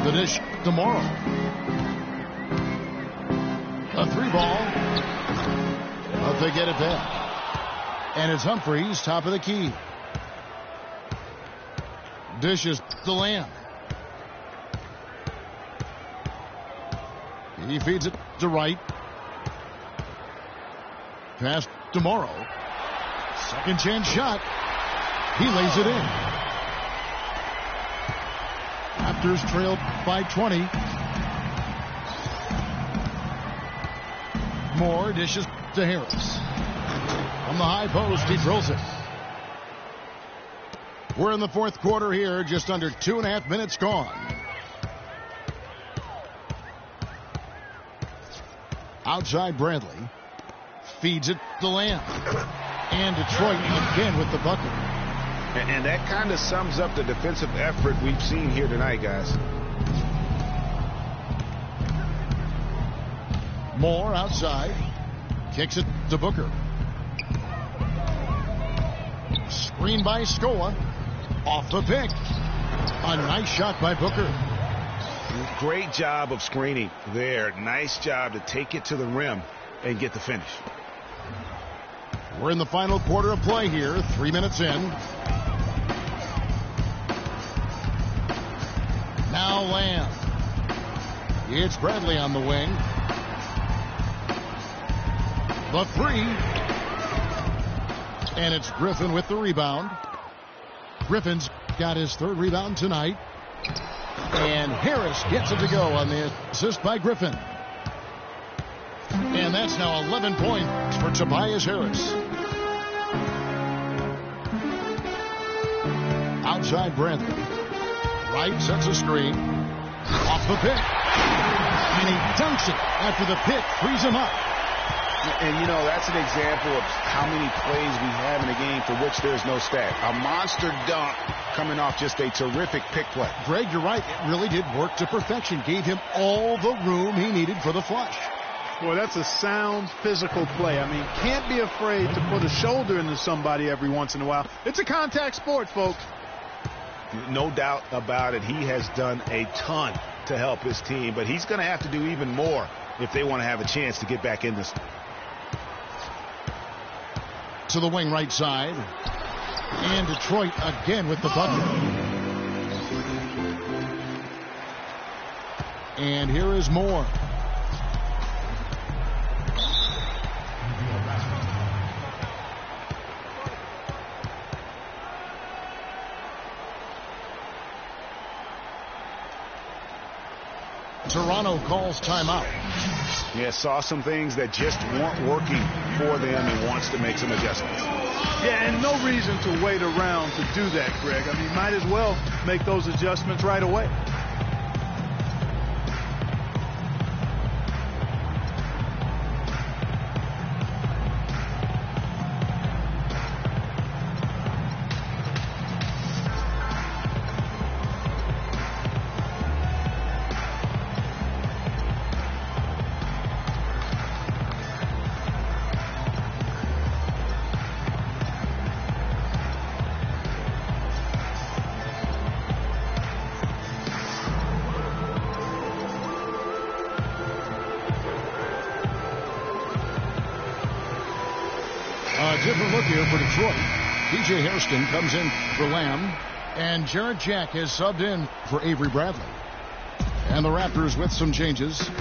The dish tomorrow. A 3 ball. A They get it back. And it's Humphries, top of the key. Dishes to Lamb. He feeds it to Wright. Pass to Morrow. Second chance shot. He lays it in. Raptors trailed by 20. Moore dishes to Harris. From the high post, he drills it. We're in the fourth quarter here, just under 2.5 minutes gone. Outside Bradley. Feeds it to Lamb. And Detroit again with the bucket. And that kind of sums up the defensive effort we've seen here tonight, guys. Moore outside. Kicks it to Booker. Screen by Scoa. Off the pick. A nice shot by Booker. Great job of screening there. Nice job to take it to the rim and get the finish. We're in the final quarter of play here. 3 minutes in. Now Lamb. It's Bradley on the wing. The three. And it's Griffin with the rebound. Griffin's got his third rebound tonight. And Harris gets it to go on the assist by Griffin. And that's now 11 points for Tobias Harris. Outside Bradley. Wright sets a screen. Off the pick. And he dunks it after the pick frees him up. And, you know, that's an example of how many plays we have in a game for which there's no stat. A monster dunk coming off just a terrific pick play. Greg, you're right. It really did work to perfection. Gave him all the room he needed for the flush. Boy, that's a sound physical play. I mean, can't be afraid to put a shoulder into somebody every once in a while. It's a contact sport, folks. No doubt about it. He has done a ton to help his team, but he's going to have to do even more if they want to have a chance to get back in this. To the wing right side. And Detroit again with the bucket. And here is Moore. Toronto calls timeout. Yeah, saw some things that just weren't working for them and wants to make some adjustments. Yeah, and no reason to wait around to do that, Greg. I mean, might as well make those adjustments right away. Different look here for Detroit. DJ Hairston comes in for Lamb. And Jarrett Jack has subbed in for Avery Bradley. And the Raptors with some changes.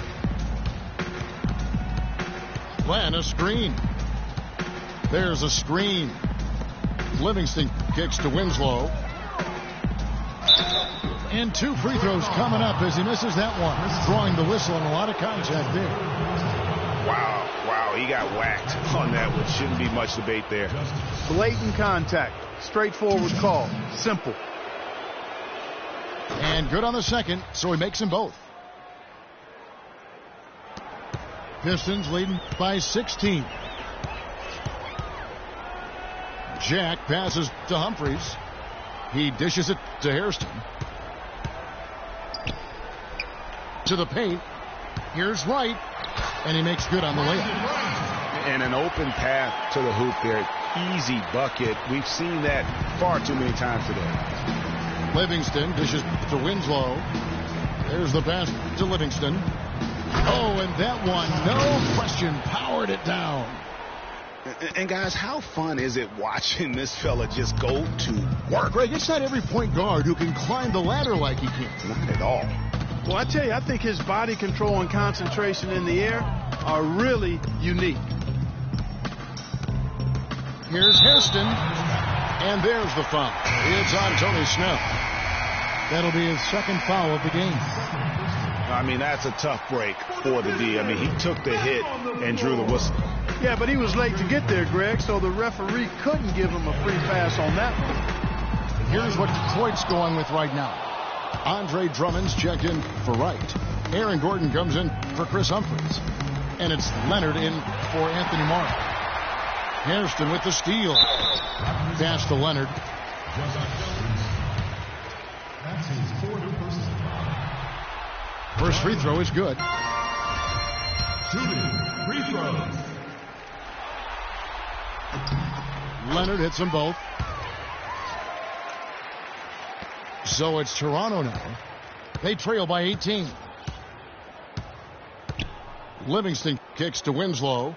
Glenn, a screen. There's a screen. Livingston kicks to Winslow. And 2 free throws coming up as he misses that one. Drawing the whistle and a lot of contact there. Wow, he got whacked on that one. Shouldn't be much debate there. Blatant contact. Straightforward call. Simple. And good on the second, so he makes them both. Pistons leading by 16. Jack passes to Humphries. He dishes it to Hairston. To the paint. Here's Wright. And he makes good on the layup. And an open path to the hoop there. Easy bucket. We've seen that far too many times today. Livingston dishes to Winslow. There's the pass to Livingston. Oh, and that one, no question, powered it down. And guys, how fun is it watching this fella just go to work? Greg, it's not every point guard who can climb the ladder like he can. Not at all. Well, I tell you, I think his body control and concentration in the air are really unique. Here's Hairston, and there's the foul. It's on Tony Snell. That'll be his second foul of the game. I mean, that's a tough break for the D. I mean, he took the hit and drew the whistle. Yeah, but he was late to get there, Greg, so the referee couldn't give him a free pass on that one. Here's what Detroit's going with right now. Andre Drummond's checked in for Wright. Aaron Gordon comes in for Chris Humphries. And it's Leonard in for Anthony Morrow. Hairston with the steal. Pass to Leonard. That's his 4th personal foul. First free throw is good. Shooting free throws. Leonard hits them both. So it's Toronto now. They trail by 18. Livingston kicks to Winslow.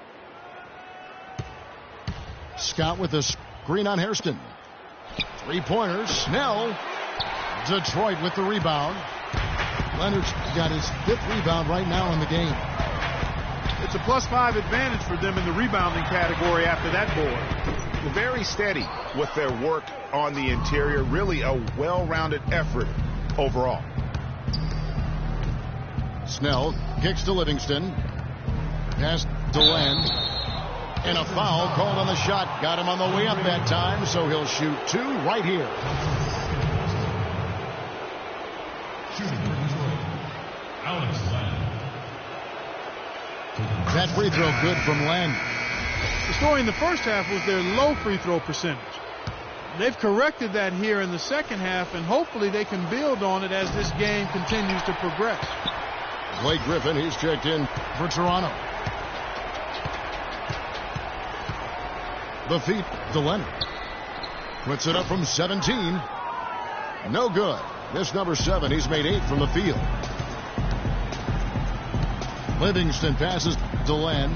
Scott with the screen on Hairston. Three-pointers. Snell. Detroit with the rebound. Leonard's got his 5th rebound right now in the game. It's a +5 advantage for them in the rebounding category after that board. Very steady with their work on the interior. Really a well-rounded effort overall. Snell kicks to Livingston. Pass to Len. And a foul called on the shot. Got him on the way up that time, so he'll shoot 2 right here. Shooting for Detroit, Alex Len. That free throw good from Len. The story in the first half was their low free throw percentage. They've corrected that here in the second half, and hopefully they can build on it as this game continues to progress. Blake Griffin, he's checked in for Toronto. The feed to Leonard. Puts it up from 17. No good. This number 7, he's made 8 from the field. Livingston passes to Len.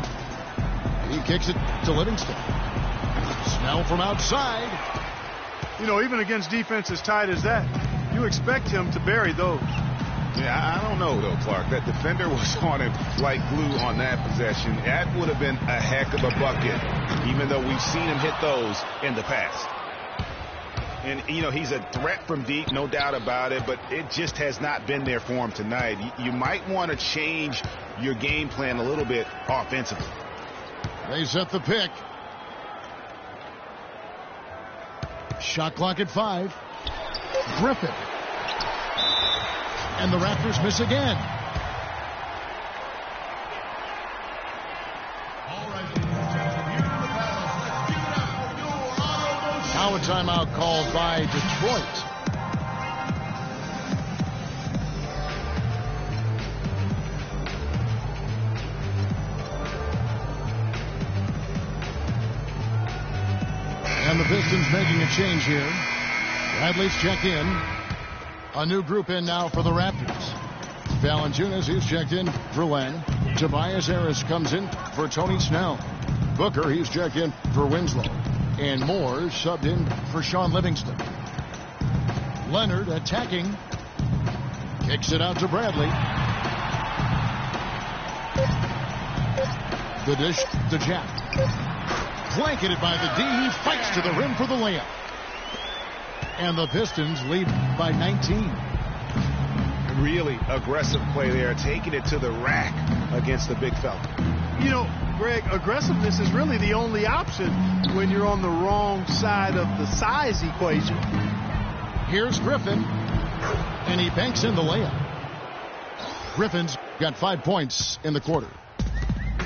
He kicks it to Livingston. Snell from outside. You know, even against defense as tight as that, you expect him to bury those. Yeah, I don't know, though, Clark. That defender was on him like glue on that possession. That would have been a heck of a bucket, even though we've seen him hit those in the past. And, you know, he's a threat from deep, no doubt about it, but it just has not been there for him tonight. You might want to change your game plan a little bit offensively. They set the pick. Shot clock at 5. Griffin. And the Raptors miss again. All right, ladies and gentlemen, here in the palace, let's give it up for your honorable mention. Now a timeout called by Detroit. And the Pistons making a change here. Bradley's checked in. A new group in now for the Raptors. Valanciunas, he's checked in for Len. Tobias Harris comes in for Tony Snell. Booker, he's checked in for Winslow. And Moore subbed in for Sean Livingston. Leonard attacking. Kicks it out to Bradley. The dish to Jack. Blanketed by the D. He fights to the rim for the layup. And the Pistons lead by 19. Really aggressive play there, taking it to the rack against the big fella. You know, Greg, aggressiveness is really the only option when you're on the wrong side of the size equation. Here's Griffin, and he banks in the layup. Griffin's got 5 points in the quarter.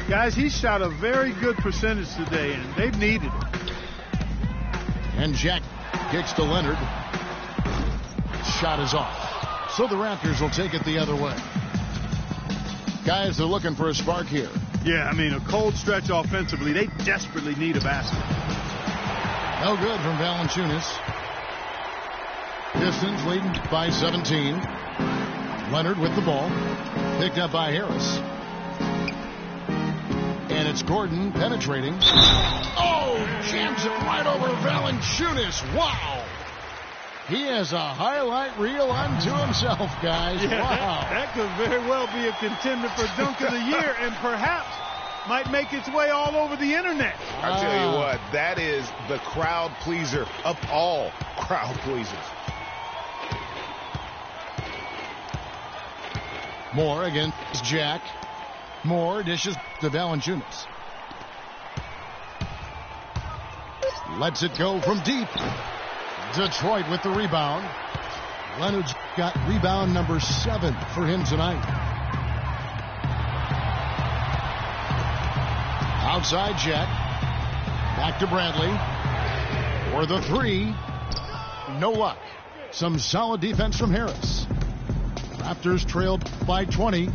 Guys, he shot a very good percentage today, and they've needed it. And Jack kicks to Leonard. Shot is off. So the Raptors will take it the other way. Guys, they're looking for a spark here. Yeah, I mean, a cold stretch offensively. They desperately need a basket. No good from Valanciunas. Pistons leading by 17. Leonard with the ball. Picked up by Harris. And it's Gordon penetrating. Oh, jams it right over Valanciunas. Wow. He has a highlight reel unto himself, guys. Yeah, wow. That could very well be a contender for Dunk of the Year and perhaps might make its way all over the internet. I'll tell you what, that is the crowd pleaser of all crowd pleasers. Moore against Jack. Moore dishes to Valanciunas. Lets it go from deep. Detroit with the rebound. Leonard's got rebound number 7 for him tonight. Outside Jack. Back to Bradley. For the 3. No luck. Some solid defense from Harris. Raptors trailed by 20.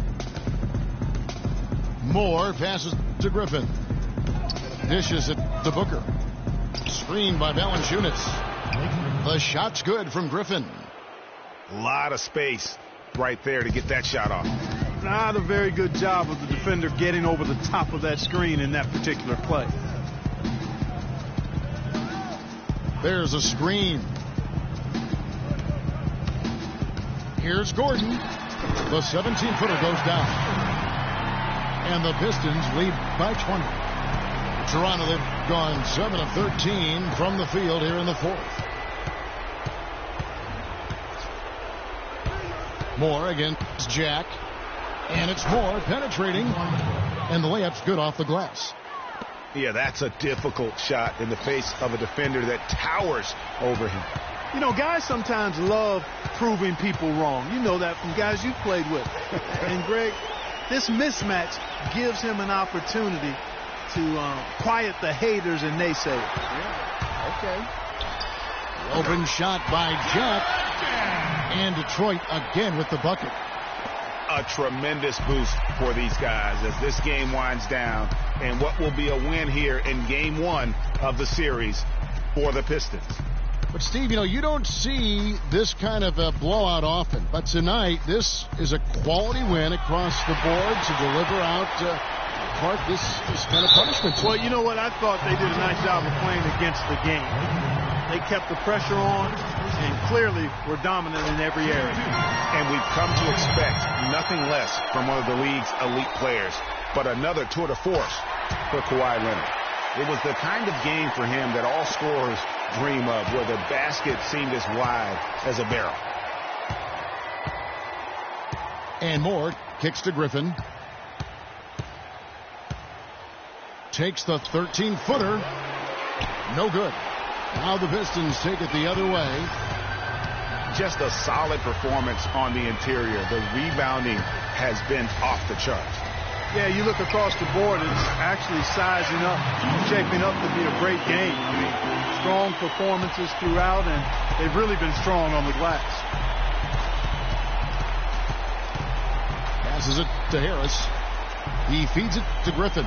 Moore passes to Griffin. Dishes it to Booker. Screened by Valanciunas. The shot's good from Griffin. A lot of space right there to get that shot off. Not a very good job of the defender getting over the top of that screen in that particular play. There's a screen. Here's Gordon. The 17-footer goes down. And the Pistons lead by 20. Toronto, they've gone 7 of 13 from the field here in the 4th. Moore against Jack. And it's Moore penetrating. And the layup's good off the glass. Yeah, that's a difficult shot in the face of a defender that towers over him. You know, guys sometimes love proving people wrong. You know that from guys you've played with. And, Greg, this mismatch gives him an opportunity to quiet the haters and naysayers. Yeah, okay. Open shot by Jack. And Detroit again with the bucket. A tremendous boost for these guys as this game winds down. And what will be a win here in game 1 of the series for the Pistons. But, Steve, you know, you don't see this kind of a blowout often. But tonight, this is a quality win across the board to deliver out part this kind of punishment. Well, you know what? I thought they did a nice job of playing against the game. They kept the pressure on and clearly were dominant in every area. And we've come to expect nothing less from one of the league's elite players, but another tour de force for Kawhi Leonard. It was the kind of game for him that all scorers dream of, where the basket seemed as wide as a barrel. And Moore kicks to Griffin. Takes the 13-footer. No good. Now the Pistons take it the other way. Just a solid performance on the interior. The rebounding has been off the charts. Yeah, you look across the board, it's actually sizing up, shaping up to be a great game. I mean, strong performances throughout, and they've really been strong on the glass. Passes it to Harris. He feeds it to Griffin.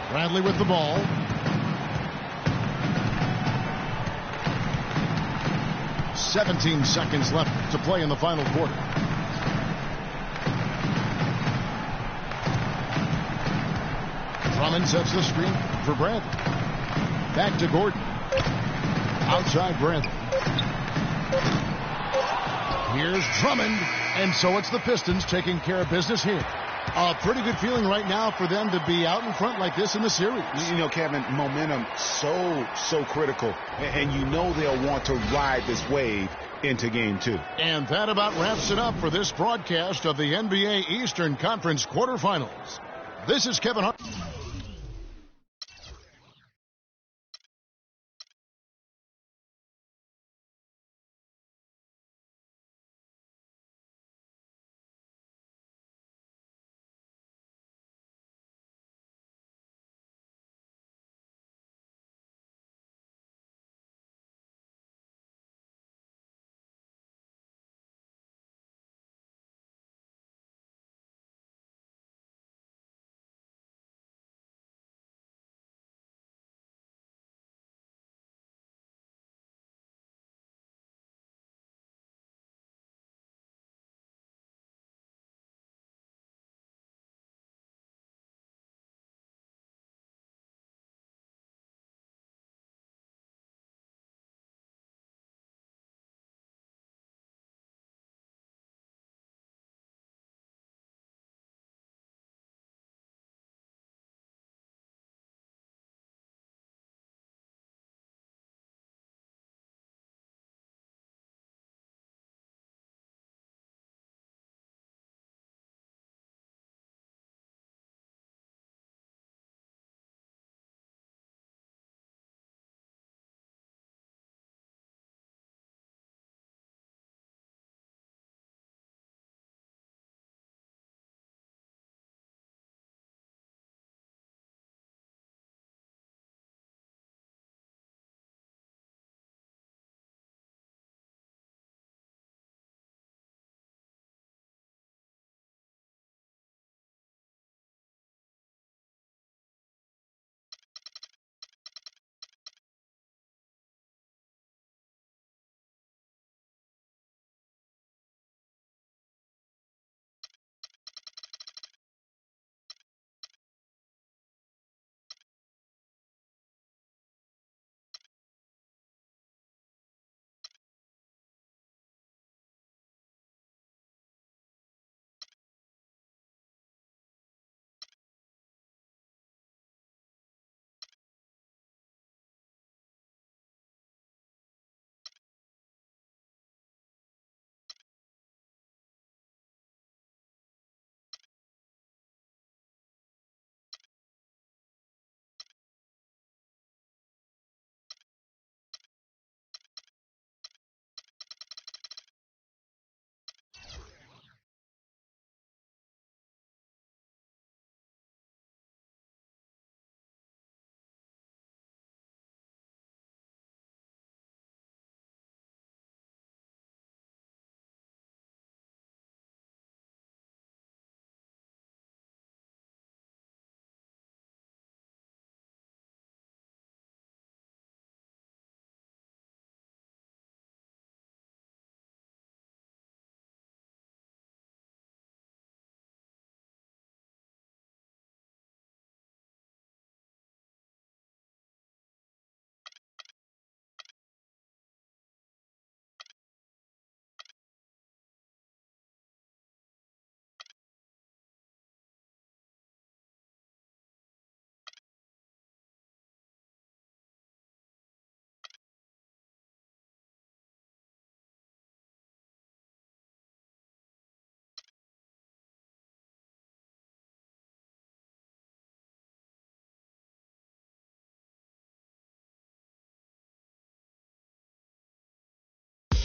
Bradley with the ball. "17 seconds left to play in the final quarter. Drummond sets the screen for Bradley. Back to Gordon. Outside Bradley. Here's Drummond. And so it's the Pistons taking care of business here. A pretty good feeling right now for them to be out in front like this in the series. You know, Kevin, momentum so critical. And you know they'll want to ride this wave into game 2. And that about wraps it up for this broadcast of the NBA Eastern Conference quarterfinals. This is Kevin Hart.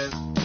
And